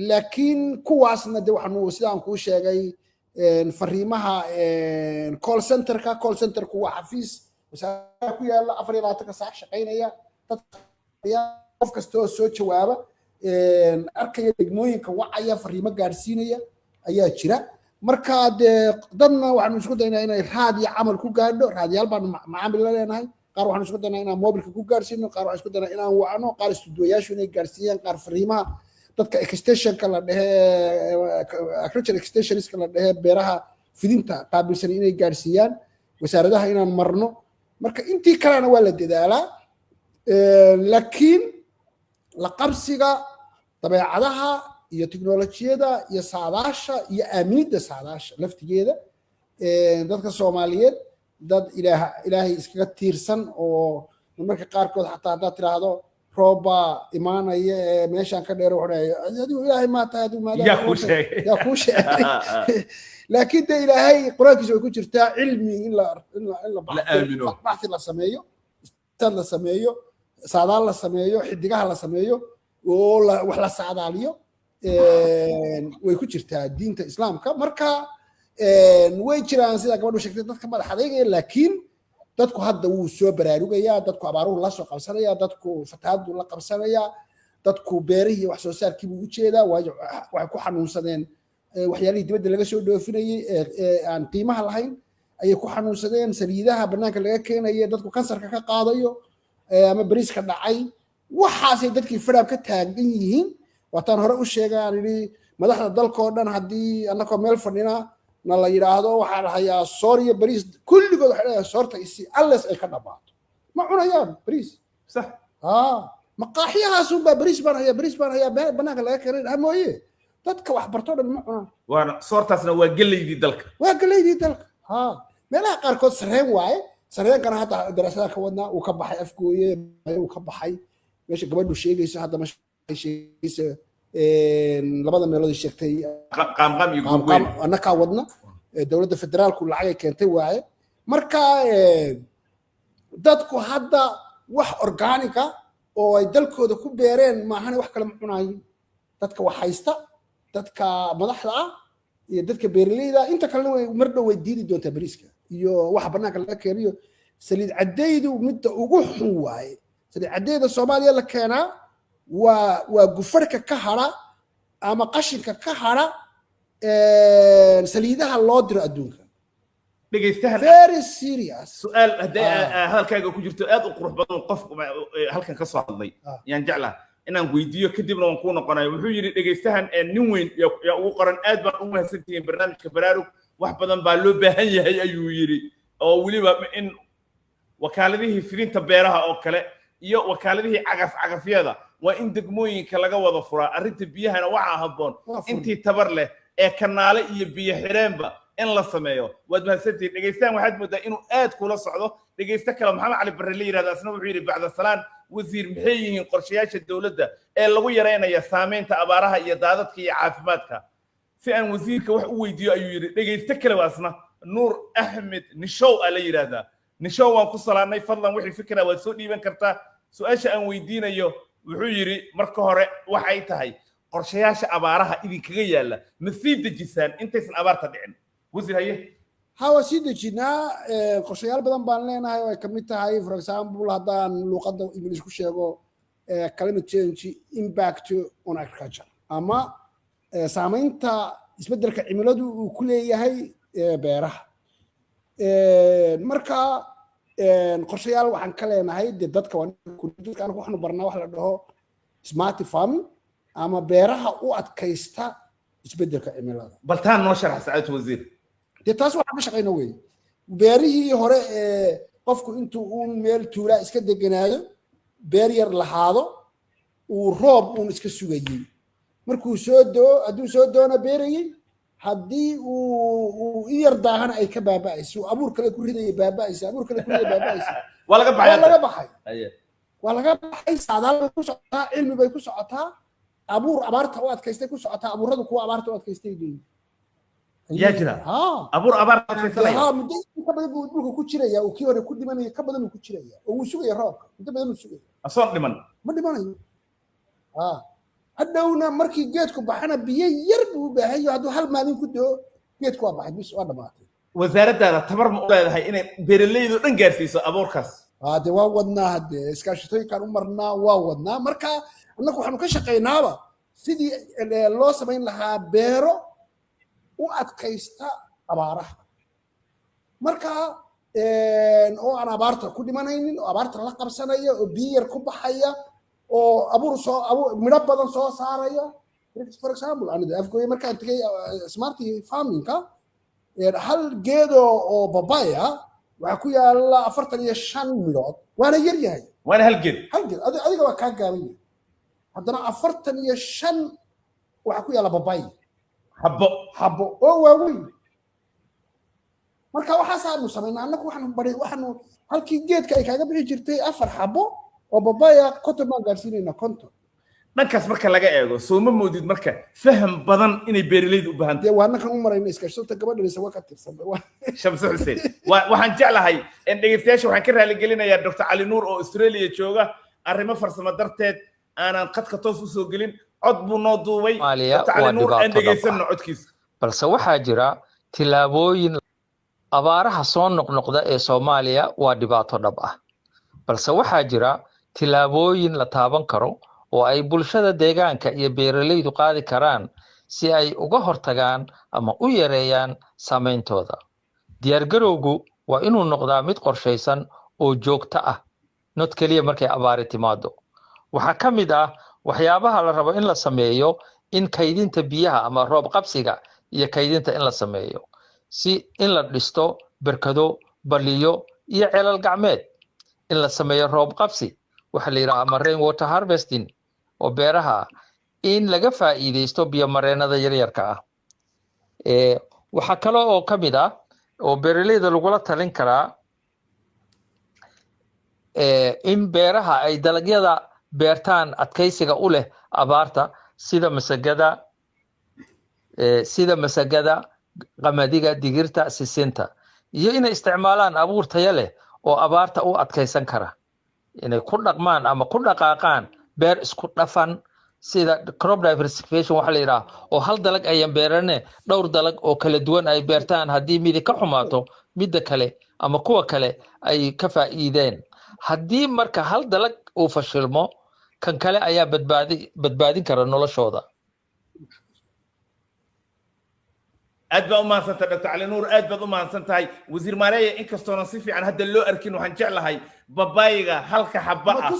laakiin kuwaasna de waxaanu sidaan kuu sheegay fariimaha call center-ku waa xafiis wasaarada ku yaala 24 saac shaqaynaya qof kasta oo soo jawaaba arkaya degmooyinka wacaya fariimo gaarsiinaya ayaa jira marka dadna waxaanu isku daynaa inay raadiyo camal ku gaadho raadiyaal baan macaamil la leenahay qaar waxaanu isku daynaa inaan mobilka ku gaarsiino qaar waxaan isku daynaa inaan wacno qaar istuudiyoyaashu inay gaarsiiyaan qaar fariimaha dadka extensionka la dhahe agriculture extensioniska la dhahe beeraha fidinta qaabilsan inay gaarsiiyaan wasaaradaha inaan marno marka intii kalena waa la dadaalaa laakiin la qabsiga dabeecadaha iyo tiknoolajiyada iyo saadaasha iyo aaminida saadaasha laftigeeda dadka Soomaaliyeed dad ilaahay iskaga tiirsan oo marka qaarkood xataa haddaad tiraahdo rooba imaanaya meeshaan ka dheer wuxuu adigu ilaahay ma tahay adigu maadaama yaa ku sheegay laakiin de ilaahay quraankiisa way ku jirtaa cilmi in la baxthi la sameeyo tad la sameeyo saadaal la sameeyo xidigaha la sameeyo oo wax la saadaaliyo way ku jirtaa diinta islaamka marka way jiraan sida gabadhu sheegtay dadka madax adeegaya laakiin dadku hadda wuu soo baraarugayaa dadku abaaruhu la soo qabsanayaa dadku fatahaadu la qabsanayaa dadku beerihii wax soo saarkii buu u jeedaa waxay ku xanuunsadeen waxyaalihii dibadda laga soo dhoofinayay aan qiimaha lahayn ayay ku xanuunsadeen saliidaha bannaanka laga keenaya dadku kansarka ka qaadayo ama bariiska dhacay waxaasay dadkii faraab ka taagan yihiin waataan hore u sheegay aan idhi madaxda dalkoo dhan haddii annakoo meel fadhina na la yidhaahdo waxaa dhahayaa soor iyo bariis kulligood waxay dhahayaa soorta isi alles ay ka dhammaato ma cunayaan bariis sax maqaaxiyahaasunbaa bariis baan hayaa bannaanka laga keenay mooye dadka wax bartoo dhan ma cunaan waana soortaasna waa geleydii dalka meelaha qaarkood sarreen waaye sarreenkana hadda daraasadaha ka wadnaa uu ka baxay afgooye uu ka baxay meesha gabadhu sheegayso hadda ma sheegayso labada meelood sheegtay qaamqaam iyo gurweyn annakaa wadna dowladda federaalku lacag ay keentay waaye marka dadku hadda wax organica oo ay dalkooda ku beereen maahane wax kale ma cunaayin dadka wax haysta dadka madaxda ah iyo dadka beeraleyda inta kalena way mar dhow way diidi doontaa bariiska iyo waxa bannaanka laga keeniyo saliid caddaydu midda ugu xun waaye saliid caddayda Soomaaliya la keenaa waa gufarka ka hara ama qashinka ka hara saliidaha loo diro adduunka dhegeystahan very serious su'aal haddii halkaaga ku jirto aad u qurux badan qof halkan ka soo hadlay yaan jeclaa inaan weydiiyo kadibna waan ku noqonayo wuxuu yiri dhegeystahan nin weyn yaa ugu qoran aad baan u mahadsantihiin barnaamijka baraarug wax badan baa loo baahan yahay ayuu yiri oo weliba in wakaaladihii fidinta beeraha oo kale iyo wakaaladihii cagafyada waa in degmooyinka laga wada furaa arrinta biyahana waxaa habboon intii tabar leh ee kanaale iyo biyo xireenba in la sameeyo waad mahadsantihiin dhegeystahan waxaad moodaa inuu aad kula socdo dhegeysta kale maxamed cali barre la yidhahda asna wuxuu yidhi bacda salaan wasiir maxay yihiin qorshayaasha dowladda ee lagu yareynaya saameynta abaaraha iyo daadadka iyo caafimaadka si aan wasiirka wax u weydiiyo ayuu yidhi dhegeysta kale waasna nuur axmed nishow aa la yidhaahdaa nishow waan ku salaanay fadlan wixii fikra waad soo dhiiban kartaa su-aasha aan weydiinayo wuxuu yidhi marka hore waxay tahay qorshayaasha abaaraha idinkaga yaalla ma sii dejisaan intaysan abaarta dhicin wasiir haye hawa sii dejinaa qorshayaal badan baan leenahay oo ay ka mid tahay for example haddaan luuqadda ingiliis ku sheego climate change impact on agriculture ama saamaynta isbeddelka cimiladu uu ku leeyahay beeraha marka qorshayaal waxaan ka leenahay dee dadka waxaanu barnaa wax la dhaho smart farming ama beeraha u adkaysta isbeddelka cimilada baltaan noo sharax saacad wasiir dee taas waxaan ka shaqayna weeye beerihii hore ee qofku intuu uun meel tuulaa iska deganaado beer yar lahaado uu roob uun iska sugayey markuu hadduu soo doona beerayey haddii uu in yar daahana ay ka baaba'ayso abuur kale ku ridaya baaba'aysa abuur kale ku ridaya baaba'aysa waa laga baxay waa laga baxay saadaal bay ku socotaa cilmi bay ku socotaa abuur abaarta u adkaystay ku socotaa abuuradu kuwa abaarta u adkaystay leeyihiin yaa jira abuur abaarta adkaysanaya muddo ka badan buu dhulka ku jiraya oo kii hore ku dhimanaya ka badan uu ku jiraya oo uu sugaya roobka muddo badan uu sugaya asoon dhiman ma dhimanayo hadhowna markii geedku baxana biyo yar buu u baahan yahay hadduu hal maalin ku doo geedku waa baxay bis waa dhamaatay wasaaraddaada tabar ma u leedahay inay beeralaydu dhan gaarsiiso abuurkaas de waa wadnaa hadde iskaashatooyinkaan u marnaa waa wadnaa marka annagu waxaanu ka shaqaynaaba sidii loo samayn lahaa beero u adkaysta abaaraha marka oo aan abaarta ku dhimanaynin oo abaarta la qabsanaya oo biyo yar ku baxaya oo abuur midho badan soo saaraya for example aniga afgooye markaan tegay smart farmingka hal geedo oo babaya waxaa ku yaala 45 midhood waana yar yahay waana hal geed adiga waa kaa gaaban yahay haddana 45 waxaa ku yaala babaya habbo oo waaweyn marka waxaasaanu samaynaa annagu waxaanu halkii geedka ay kaaga bixi jirtay 4 habbo oo babaya konton baan gaarsiinaynaa konton dhankaas marka laga eego soo ma moodid marka faham badan inay beeralaydu u baahan tahay waana kan u marayna iskaashatada gabadhanisa waa ka tirsan shamse xuseen waxaan jeclahay in dhegeystayaasha waxaan ka raali gelinayaa Dr. Cali Nuur oo Australia jooga arrimo farsamo darteed aanan qadka toos u soo gelin cod buu noo duubay Dr. Cali Nuur aan dhegeysano codkiisa balse waxaa jira tilaabooyin abaaraha soo noqnoqda ee Soomaaliya waa dhibaato dhab ah balse waxaa jira tilaabooyin la taaban karo oo ay bulshada deegaanka iyo beeralaydu qaadi karaan si ay uga hortagaan ama u yareeyaan saameyntooda diyaargarowgu waa inuu noqdaa mid qorshaysan oo joogto ah not kaliya markay abaari timaado waxaa ka mid ah waxyaabaha la rabo in la sameeyo in kaydinta biyaha ama roob qabsiga iyo kaydinta in la sameeyo si in la dhisto barkado baliyo iyo ceelal gacmeed in la sameeyo roob qabsi waxa la yiraahdaa ama rain water harvesting oo beeraha in laga faa'iideysto biyo mareenada yaryarka ah waxa kale oo ka mid ah oo beeralayda lagula talin karaa in beeraha ay dalagyada beertaan adkaysiga u leh abaarta sida masagada qamadiga digirta sisinta iyo inay isticmaalaan abuur tayo leh oo abaarta u adkaysan kara inay ku dhaqmaan ama ku dhaqaaqaan beer isku dhafan sida crop diversification waxa la yiraahdo oo hal dalag ayan beerane dhowr dalag oo kala duwan ay beertaan haddii mid ka xumaato midda kale ama kuwa kale ay ka faa'iideen haddii marka hal dalag uu fashilmo kan kale ayaa badbaadin kara noloshooda aad baa u mahadsantahay Dr. Cali Nuur aad baad u mahadsantahay wasiir maareeye inkastoona si fiican hadda loo arkin waxaan jeclahay babayga halka xabba ah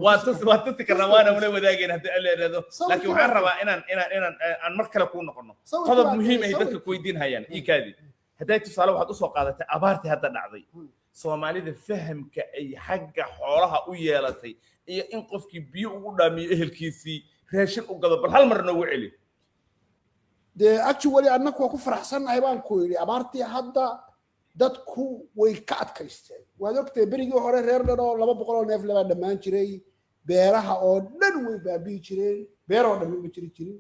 waa tusi karnaa waana wala wadaageen haddii alla yiraahdo laakiin waxaan rabaa inaan mar kale kuu noqono qodob muhiim ah dadka ku weydiin hayaan iikaadi hadday tusaale waxaad u soo qaadatay abaartii hadda dhacday Soomaalida fahamka ay xagga xoolaha u yeelatay iyo in qofkii biyo ugu dhaamiyo ehelkiisii raashin u gado bal hal mar noogu celi actually annagu waa ku faraxsanahay baan ku yiri abaartii hadda dadku way ka adkaysteen waad ogtay berigii hore reer dhan oo 200 oo neef laba dhamaan jiray beeraha oo dhan way baabi'i jireen beero dhan ma jiri jirin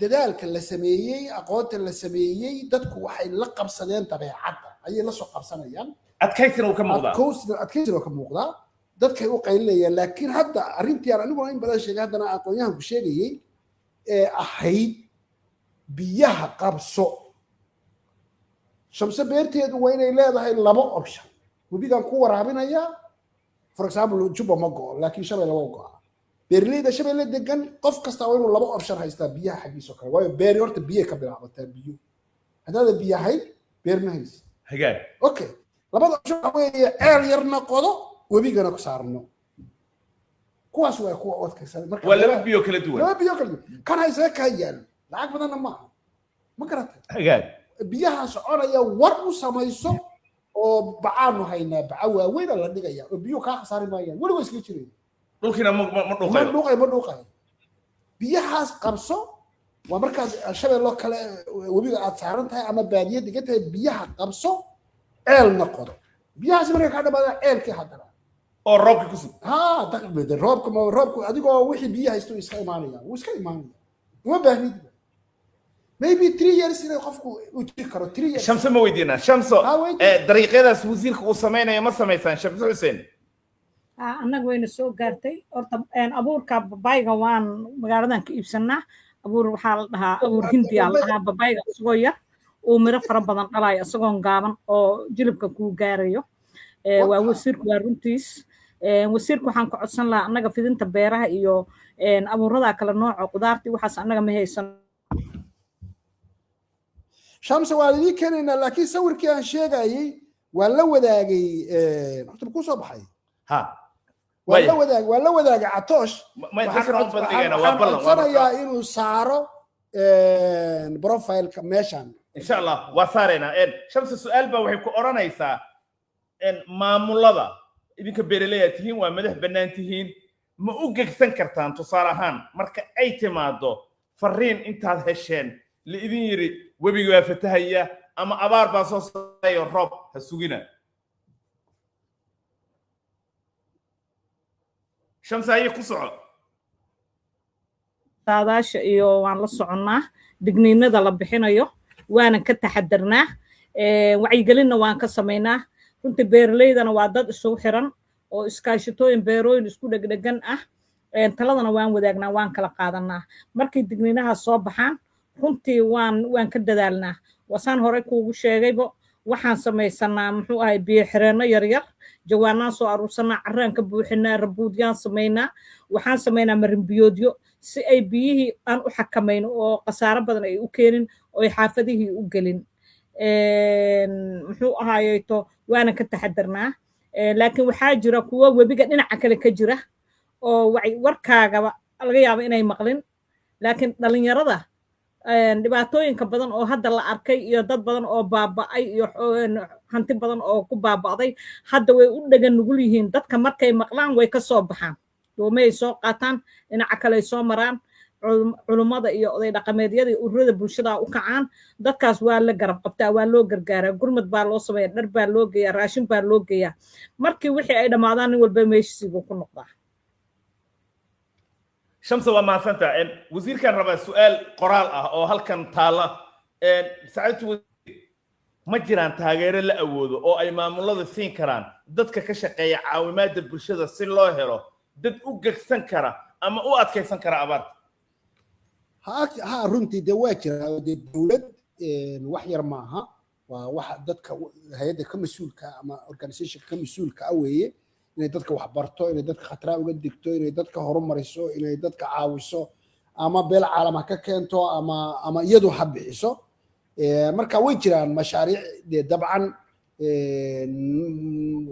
dadaalka la sameeyay aqoonta la sameeyay dadku waxay la qabsadeen dabeecadda ayay la soo qabsanayaan adkaysina uu ka muuqdaa adkaysina uu ka muuqdaa dadkay u qaylinayaan laakiin hadda arrintii aan anigu in badan sheegay haddana aqoonyahan ku sheegayay ahayd biyaha qabso shamse beerteedu waa inay leedahay 2 option webigan ku waraabinaya for example juba ma go'o laakiin shabeelle waa go'a beerleyda shabeelle degan qof kasta waa inuu 2 option haystaa biyaha xagiiso kale waayo beeri horta biyo ka bilaabataa biyo haddaad biyahay beer ma haysi hagaag okay labada option weeye ceel yarna qodo webigana ku saarno kuwaas waa kuwa odkaysan marka ولا بيو كلا دوان laba biyo kala duwan kan haysa ka yaalo lacag badanna maaha ma garatay هجاد biyaha soconaya war u samayso oo bacaanu haynaa baca waaweyn la dhigaya oo biyo ka khasaari maayaan weliba iska jireen dhulkina ma ma dhuuqayo dhuuqay biyahaas qabso waa markaad shabeello kale webiga aad saaran tahay ama baadiye digan tahay biyaha qabso ceel noqdo biyahaas markay ka dhamaadaan ceelkii haddana oo roobka ku sug ها تقبل روبكم اديكو وحي بيها يستوي اسكا ايمانيا واسكا ايمانيا ما باهنيد maybe 3 years inay qofku u jiri karo 3 years shamso ma weydiinaa shamso weydiin. dariiqyadaas wasiirka uu samaynayo ma samaysaan shamso xuseen annaga wayna soo gaartay horta abuurka babayga waan magaaladan ka iibsanaa abuur waxaa la dhahaa abuur hindiya la dhahaa babayga isagoo yar uu miro fara badan dhalayo isagoon gaaban oo jilibka kuu gaarayo waa wasiirku waa runtiis wasiirku waxaan ka codsan lahaa annaga fidinta beeraha iyo abuurada kala nooca qudaartii waxaas annaga ma haysan shamsa waa idin keenayna laakiin sawirkii aan sheegayay waa la wadaagay horta ku soo baxay ha waa la wadaagay Atoosh ma dadka u bandhigayna waa ballan waxaan inuu saaro profile-ka meeshan insha Allah waa saarayna shamsa su'aal baa waxay ku oranaysaa maamulada idinka beeraleyda tihiin waa madax bannaan tihiin ma u gegsan kartaan tusaale ahaan marka ay timaado fariin intaad hesheen la idin yiri webiga waa fatahaya ama abaar baa soo saayo roob ha sugina shamsa ay ku soco saadaasha iyo waan la soconnaa digniinada la bixinayo waanan ka taxadarnaa wacyigelinna waan ka samaynaa runtii beeraleydana waa dad isugu xiran oo iskaashitooyin beerooyin isku dhegdhegan ah taladana waan wadaagnaa waan kala qaadanaa markay digniinaha soo baxaan runtii waan ka dadaalnaa wasaan hore kuugu sheegaybo waxaan samaysanaa muxuu ahay biyo xireenno yaryar jawaanaan soo aruursanaa carraan ka buuxinaa rabuudyaan samaynaa waxaan samaynaa marinbiyoodyo si ay biyihii aan u xakamayno oo khasaaro badan ay u keenin oo ay xaafadihii u gelin muxuu ahaayeyto waanan ka taxadarnaa laakiin waxaa jira kuwa webiga dhinaca kale ka jira oo warkaagaba laga yaabo inay maqlin laakiin dhalinyarada dhibaatooyinka badan oo hadda la arkay iyo dad badan oo baaba'ay iyo hanti badan oo ku baaba'day hadda way u dhagan nugul yihiin dadka markay maqlaan way ka soo baxaan doomay soo qaataan dhinaca kale soo maraan culummada iyo oday dhaqameedyada iyo ururada bulshada u kacaan dadkaas waa la garab qabtaa waa loo gargaaraa gurmad baa loo sameeyaa dhar baa loo geeyaa raashin baa loo geeyaa markii wixii ay dhammaadaan nin walba meeshiisiibuu ku noqdaa shamsa waa mahadsantaa wasiirkaan rabaa su'aal qoraal ah oo halkan taala saacadtu ma jiraan taageero la awoodo oo ay maamulada siin karaan dadka ka shaqeeya caawimaadda bulshada si loo helo dad u gegsan kara ama u adkaysan kara abaarta ha runtii dee waa jiraa dee dowlad wax yar maaha waa waxa dadka hay'adda ka mas-uulka ama organizationka ka mas-uulka ah weeye inay dadka wax barto inay dadka khataraa uga digto inay dadka horumariso inay dadka caawiso ama beel caalam ha ka keento ama iyadu ha bixiso marka way jiraan mashaariic dee dabcan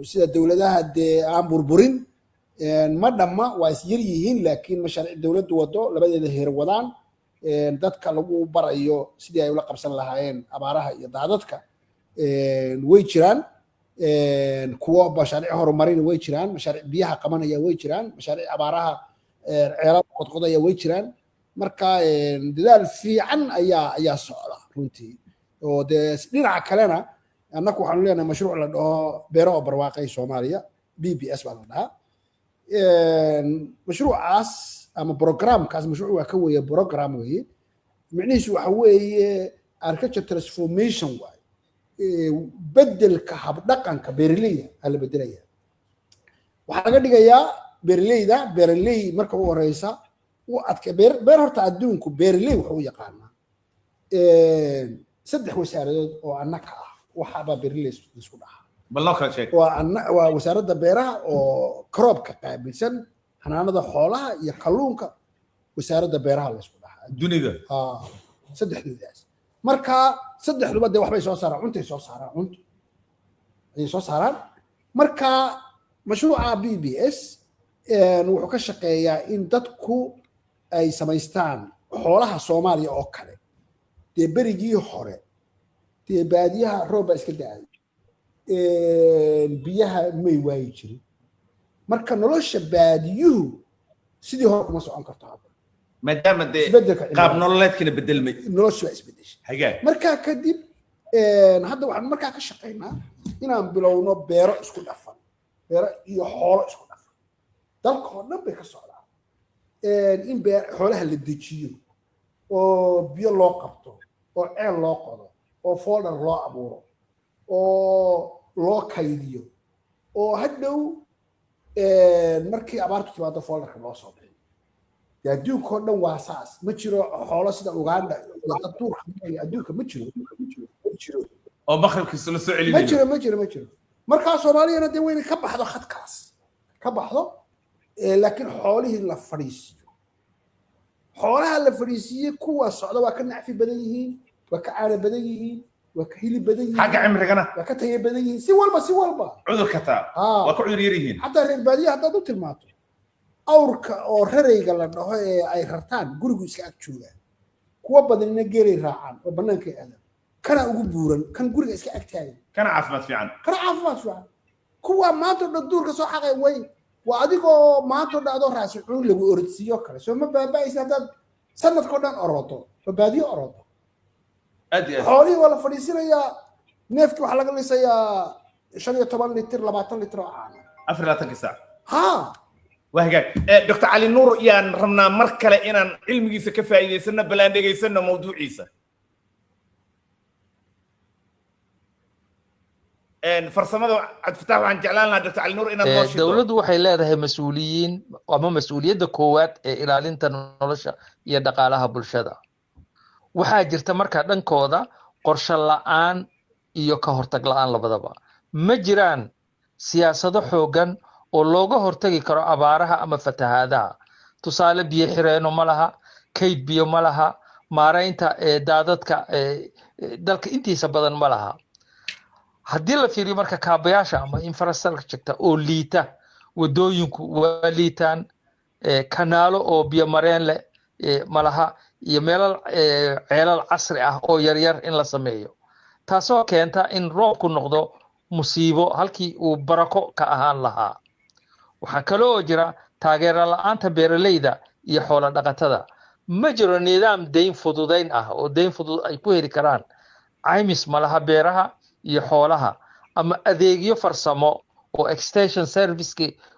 sida dowladaha dee aan burburin ma dhamma waa is yar yihiin laakiin mashaariic dowladdu wado labadeeda heer wadaan dadka lagu barayo sidii ay ula qabsan lahaayeen abaaraha iyo daadadka way jiraan kuwa mashaariic horumarin way jiraan mashaariic biyaha qabanaya way jiraan mashaariic abaaraha ceelal qodqodaya way jiraan marka dadaal fiican ayaa socda runtii oo dee dhinaca kalena annaku waxaanu leenahay mashruuc la dhaho beero oo barwaaqay Soomaaliya BBS baa la dhahaa mashruucaas ama programkaas mashruuc waa ka weeye program weeye micnihiisu waxa weeye agriculture transformation waaye bedelka habdhaqanka beeraleyda la bedelaya waxaa laga dhigayaa beeraley marka u horeysa u adka beer horta adduunku beeraley wuxuu u yaqaanaa 3 wasaaradood oo annaka ah waxaaba beeraley isku dhaxa ballan kala sheeg waa wasaaradda beeraha oo kroobka qaabilsan xanaanada xoolaha iyo kalluunka wasaaradda beeraha la isku dhaxa dunida saddexdoodaas marka saddexduba dee waxbay soo saaraan cuntay soo saaraan cunto ayay soo saaraan marka mashruuca BBS wuxuu ka shaqeeyaa in dadku ay samaystaan xoolaha Soomaaliya oo kale dee berigii hore dee baadiyaha roob baa iska da'ay biyaha may waayi jirin marka nolosha baadiyuhu sidii hore kuma socon karto maadaama dee isbeddelka qaab nololeedkina bedelmay nolosha waa isbeddeshay hagaag markaa kadib hadda waxaan markaa ka shaqaynaa inaan bilowno beero isku dhafan beero iyo xoolo isku dhafan dalka oo dhan bay ka socdaan in xoolaha la dejiyo oo biyo loo qabto oo ceel loo qodo oo folder loo abuuro oo loo kaydiyo oo hadhow markii abaartu timaado folderka loo soo bixiyo dee adduunka oo dhan waa saas ma jiro xoolo sida Uganda iyo dadduurka adduunka ma jiro oo maqribkiisa la soo celinayo ma jiro markaa Soomaaliyana dee wayna ka baxdo khadkaas ka baxdo laakiin xoolihii la fadhiisiyo xoolaha la fadhiisiyay kuwa socda waa ka nacfi badan yihiin waa ka caana badan yihiin waa ka hilib badan yihiin xagga cimrigana waa ka tayo badan yihiin si walba cudurka taa waa ku cudur yar yihiin xataa reer baadiyaha haddaad u tilmaato awrka oo rarayga la dhaho ee ay rartaan gurigu iska ag joogaan kuwa badanina geelay raacaan oo banaanka aadaan kana ugu buuran kan guriga iska ag taagan kana caafimaad fiican kuwa maanta duurka soo xaqay way waa adigoo maanta dhacdo raashin cuun lagu orodsiyo kale soo ma baaba'aysa haddaad sanadkoo dhan orodo baadiyo orodo xoolihii waa la fadhiisinayaa neefkii waxaa laga lisayaa 15 litir 20 litir oo caano 24 saac ها وهجاي دكتور علي نور يان رمنا مركلة إن علم جيسة كفاية سنة بلان دقي سنة موضوع عيسى إن فرصمة عد فتح عن جعلنا دكتور علي نور إن دولة waxay leedahay mas'uuliyiin ama mas'uuliyadda koowaad ee ilaalinta nolosha iyo dhaqaalaha bulshada waxaa jirta marka dhankooda qorshe la'aan iyo ka hortag la'aan labadaba ma jiraan siyaasado xoogan oo looga hortagi karo abaaraha ama fatahaadaha tusaale biyo xireeno ma laha kayd biyo ma laha maareynta daadadka dalka intiisa badan ma laha haddii la fiiriyo marka kaabayaasha ama infrastructure oo liita wadooyinku waa liitaan kanaalo oo biyo mareen leh ma laha iyo meelal ceelal casri ah oo yaryar in la sameeyo taasoo keenta in roobku noqdo musiibo halkii uu barako ka ahaan lahaa waxaa kale oo jira taageero la'aanta beeralayda iyo xoolo dhaqatada ma jiro nidaam deyn fududayn ah oo deyn fudud ay ku heli karaan caymis ma laha beeraha iyo xoolaha ama adeegyo farsamo oo extension service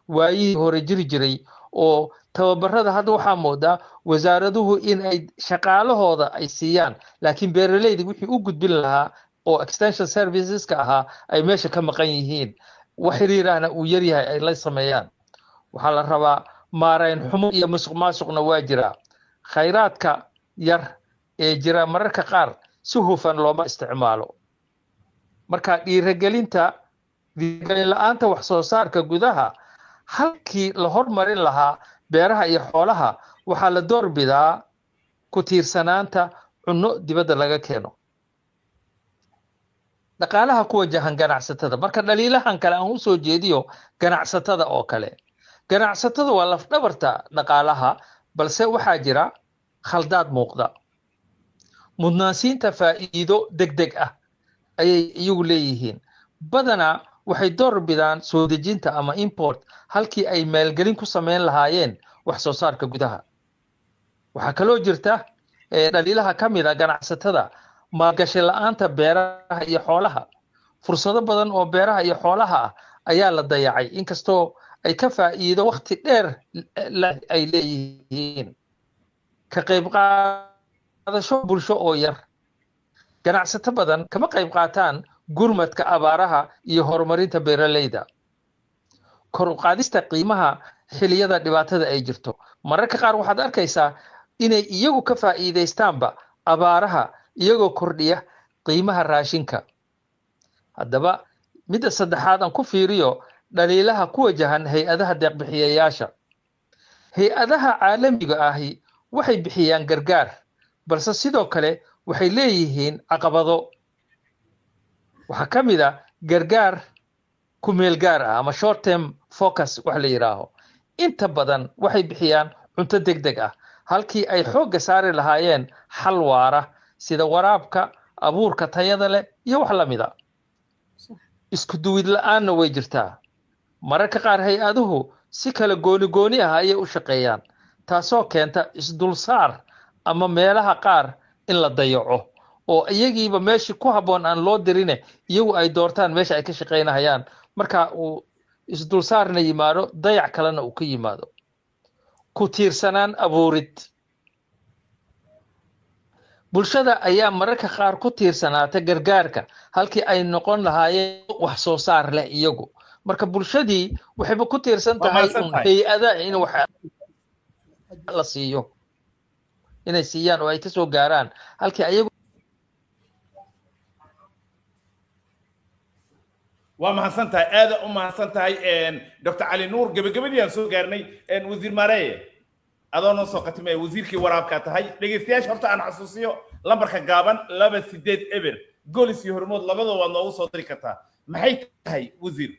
waayihii hore jiri jiray oo tababarada hadda waxaa moodaa wasaaraduhu in ay shaqaalahooda ay siiyaan laakiin beeralayda wixii u gudbin lahaa oo extension serviceska ahaa ay meesha ka maqan yihiin wax xiriirahna uu yar yahay ay la sameeyaan waxaa la rabaa maareyn xumo iyo musuqmaasuqna waa jira khayraadka yar ee jira mararka qaar si hufan looma isticmaalo marka dhiirigelinta la'aanta wax soo saarka gudaha halkii la hormarin lahaa beeraha iyo xoolaha waxaa la doorbidaa ku tiirsanaanta cunno dibadda laga keeno dhaqaalaha ku wajahan ganacsatada marka dhaliilahan kale aan u soo jeediyo ganacsatada oo kale ganacsatada waa lafdhabarta dhaqaalaha balse waxaa jira khaldaad muuqda mudnaansiinta faa'iido degdeg ah ayay iyagu leeyihiin badanaa waxay door bidaan soo dejinta ama import halkii ay maalgelin ku samayn lahaayeen wax soo saarka gudaha waxaa kaloo jirta dhaliilaha ka mid a ganacsatada maalgashi la'aanta beeraha iyo xoolaha fursado badan oo beeraha iyo xoolaha ah ayaa la dayacay inkastoo ay ka faa'iido waqti dheer ay leeyihiin ka qayb qaadasho bulsho oo yar ganacsato badan kama qayb qaataan gurmadka abaaraha iyo horumarinta beeralayda kor u qaadista qiimaha xilliyada dhibaatada ay jirto mararka qaar waxaad arkaysaa inay iyagu ka faa'iidaystaanba abaaraha iyagoo kordhiya qiimaha raashinka haddaba midda saddexaad aan ku fiiriyo dhaliilaha ku wajahan hay-adaha deeqbixiyayaasha hay-adaha caalamiga ahi waxay bixiyaan gargaar balse sidoo kale waxay leeyihiin caqabado waxaa ka mid a gargaar ku meel gaar ah ama short term focus wax la yidhaaho inta badan waxay bixiyaan cunto degdeg ah halkii ay xoogga saari lahaayeen xal waara sida waraabka abuurka tayada leh iyo wax la mida isku duwid la'aanna way jirtaa mararka qaar hay-aduhu si kala gooni ah ayay u shaqeeyaan taasoo keenta isdulsaar ama meelaha qaar in la dayaco oo iyagiiba meeshii ku habboon aan loo dirine iyagu ay doortaan meesha ay ka shaqaynahayaan marka uu isdulsaarna yimaado dayac kalena uu ka yimaado ku tiirsanaan abuurid bulshada ayaa mararka qaar ku tiirsanaata gargaarka halkii ay noqon lahaayeen wax soo saar leh iyagu marka bulshadii waxayba ku tiirsan tahay hay-ada in wax la siiyo inay siiyaan oo ay ka soo gaaraan halkii ayagu waa mahadsan tahay aada u mahadsan tahay dr cali nuur gabagabadii aan soo gaarnay wasiir maareeye adoo noo soo qatimaya wasiirkii waraabkaa tahay dhegeystayaasha horta aan xasuusiyo lambarka gaaban 28 eber golis iyo hormood labadoo waad noogu soo diri kartaa maxay tahay wasiir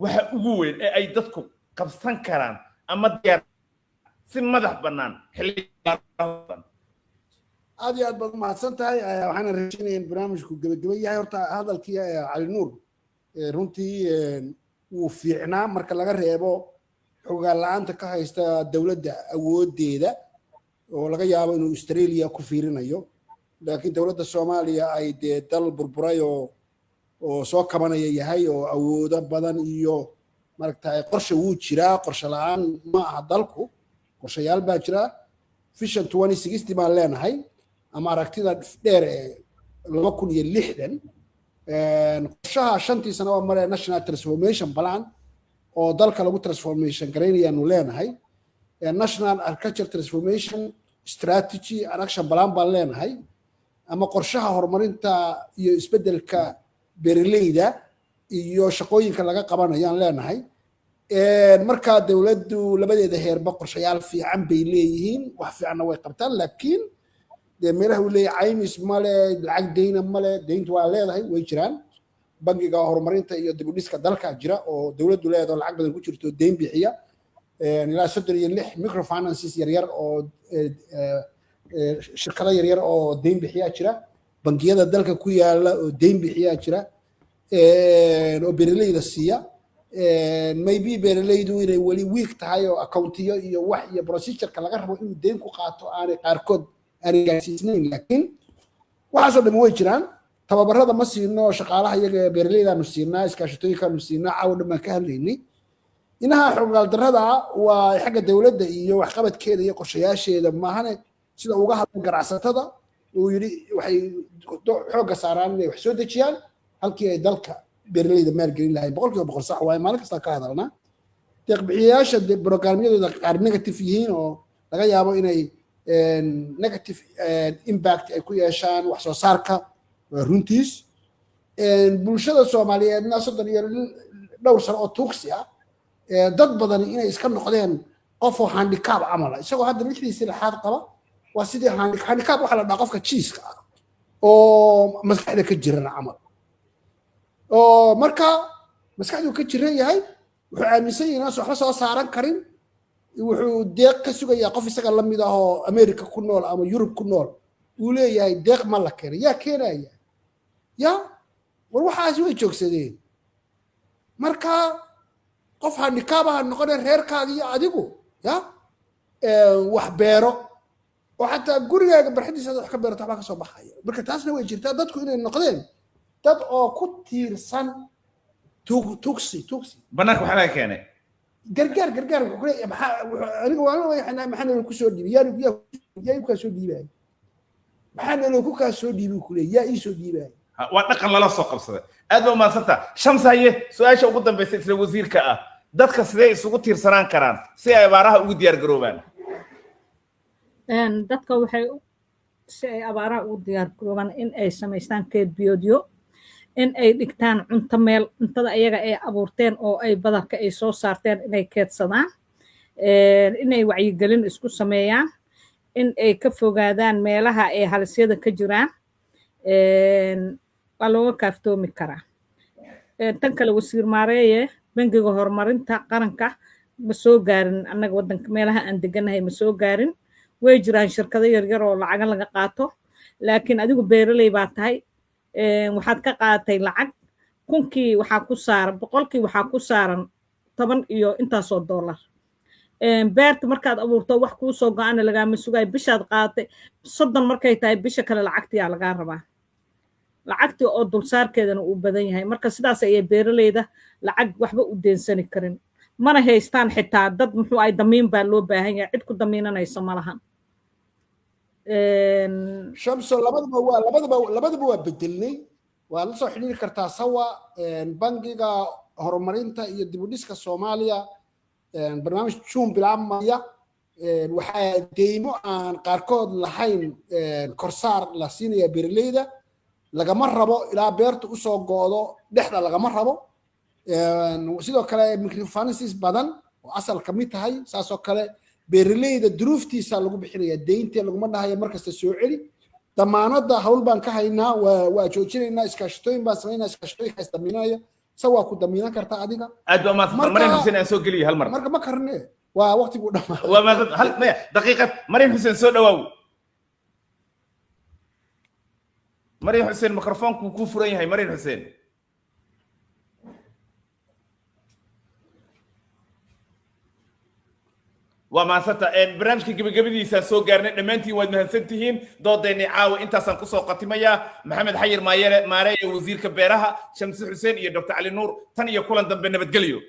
waxa ugu weyn ee ay dadku qabsan karaan ama diyaar si madax bannaan xilligan aad iyo aad baad mahadsan tahay waxaana rajaynayaa in barnaamijku gabagaba yahay horta hadalkii cali nuur runtii wuu fiicnaa marka laga reebo xogaan la'aanta ka haysta dowladda awoodeeda oo laga yaabo inuu Australia ku fiirinayo laakiin dowladda Soomaaliya ay dee dal burburay oo soo kabanaya yahay oo awoodo badan iyo maragtay qorshe wuu jiraa qorshe la'aan ma aha dalku qorshayaal baa jira vision 2060 baan leenahay ama aragtida dheer ee 2060 qorshaha 5 sano oo maray national transformation plan oo dalka lagu transformation gareynayaanu leenahay national agriculture transformation strategy and action plan baan leenahay ama qorshaha horumarinta iyo isbedelka beeraleyda iyo shaqooyinka laga qabanayaan leenahay marka dawladdu labadeeda heerba qorshayaal fiican bay leeyihiin wax fiicanna way qabtaan laakiin de meelaha uu leeyahay caymis male lacag deyna male deyntu waa leedahay way jiraan bangiga horumarinta iyo dib u dhiska dalka jira oo dawladdu leedahay lacag badan ku jirto deyn bixiya ilaa 36 microfinances yaryar oo shirkado yaryar oo deyn bixiya jira bangiyada dalka ku yaala oo deyn bixiya jira oo beeraleyda siiya maybe beeraleydu inay wali weak tahay oo accountiyo iyo wax iyo procedure-ka laga rabo inuu deyn ku qaato aanay qaarkood aanay gaarsiisnayn laakiin waxaasoo dhan way jiraan tababarada ma siino shaqaalaha iyaga beeraleydaanu siinaa iskaashatooyinkaanu siinaa caawa dhan baan ka hadlaynay inaha xogaal darrada waa xagga dawladda iyo waxqabadkeeda iyo qorshayaasheeda maahane sida uga hadla ganacsatada uu yidhi waxay xoogga saaraan inay wax soo dejiyaan halkii ay dalka beeraleyda maalgelin lahayn 100% sax waaye maalin kasta ka hadalnaa deeq-bixiyayaasha brograamyadooda qaar negative yihiin oo laga yaabo inay negative impact ay ku yeeshaan wax soo saarka runtiis bulshada Soomaaliyeedna 32 sano oo tuugsi ah dad badan inay iska noqdeen qof oo handicap camal isagoo hadda lixdiisa lixaad qaba waa sidii handicap waxa la dhahaa qofka jiiska ah oo maskaxda ka jiran camal oo marka maskaxdu ka jiran yahay wuxuu aaminsan yahay inaan waxba soo saaran karin wuxuu deeq ka sugayaa qof isaga la mid ah oo America ku nool ama Europe ku nool uu leeyahay deeq ma la keenay yaa keenaya ya war waxaas way joogsadeen marka qof handicap ah noqon reerkaaga iyo adigu ya wax beero oo xataa gurigaaga barxadiisa wax ka beerto waxba ka soo baxaya marka taasna way jirtaa dadku inay noqdeen dad oo ku tiirsan tuugsi banaanka waxaa laga keenay gargaar wuxuu leeyahay aniga maxaa ku soo dhiibay yaa ku soo dhiibay maxaa ku ka soo dhiibay ku leeyahay yaa ii soo dhiibay waa dhaqan lala soo qabsaday aad baa umaadsanta shamsaye su-aasha ugu dambaysa isla wasiirka ah dadka sidee isugu tiirsanaan karaan si ay abaaraha ugu diyaar garoobaan dadka waxay si ay abaaraha ugu diyaar garoobaan in ay samaystaan keed biyoodyo in ay dhigtaan cunto meel cuntada ayaga ay abuurteen oo ay badarka ay soo saarteen inay keedsadaan inay wacyigelin isku sameeyaan in ay ka fogaadaan meelaha ay halisyada ka jiraan waa looga kaaftoomi karaa tan kale wasiir maareeye bangiga horumarinta qaranka ma soo gaarin annaga waddanka meelaha aan deganahay ma soo gaarin way jiraan shirkado yaryar oo lacaga laga qaato laakiin adigu beeraley baa tahay waxaad ka qaadatay lacag kunkii waxaa ku saaran boqolkii waxaa ku saaran 10 iyo intaasoo dollar beerta markaad abuurto wax kuu soo go-ana lagaama sugaay bishaad qaadatay 30 markay tahay bisha kale lacagtiyaa lagaa rabaa lacagtii oo dulsaarkeedana uu badan yahay marka sidaas ayay beeraleyda lacag waxba u deensani karin mana haystaan xitaa dad muxuu ay damiin baa loo baahan yahay cid ku damiinanayso ma lahan shamso labadaba waa bedelnay waa la soo xiriiri kartaa sawa bangiga horumarinta iyo dib u dhiska Soomaaliya barnaamij juun bilaabmaya waxaa deymo aan qaarkood lahayn korsaar la siinaya beeraleyda lagama rabo ilaa beerta u soo goodo dhexda lagama rabo sidoo kale microfinances badan oo asal ka mid tahay saasoo kale beeraleyda duruuftiisa lagu bixinaya deynta laguma dhahayo markasta soo celi damaanada hawl baan ka haynaa waa joojinaynaa iskaashatooyin baan samaynaa iskaashatooyinka isdamiinaya sawaa ku damiinan karta adiga aad baa maad Mariin Xuseen aan soo geliyo hal mar marka ma karne waa waqtigu dhamaa waa maad hal maya daqiiqad Mariin Xuseen soo dhawaaw Mariin Xuseen mikrofoonku ku furan yahay Mariin Xuseen وما ستا برنامج gabagabadiisa soo gaarnay dhamaantiin waad mahadsantihiin doodayna caawa intaasaan ku soo qatimaya maxamed xayir maareeye wasiirka beeraha Shamsi Xuseen iyo Dr. Ali Nuur tan iyo kulan dambe nabadgelyo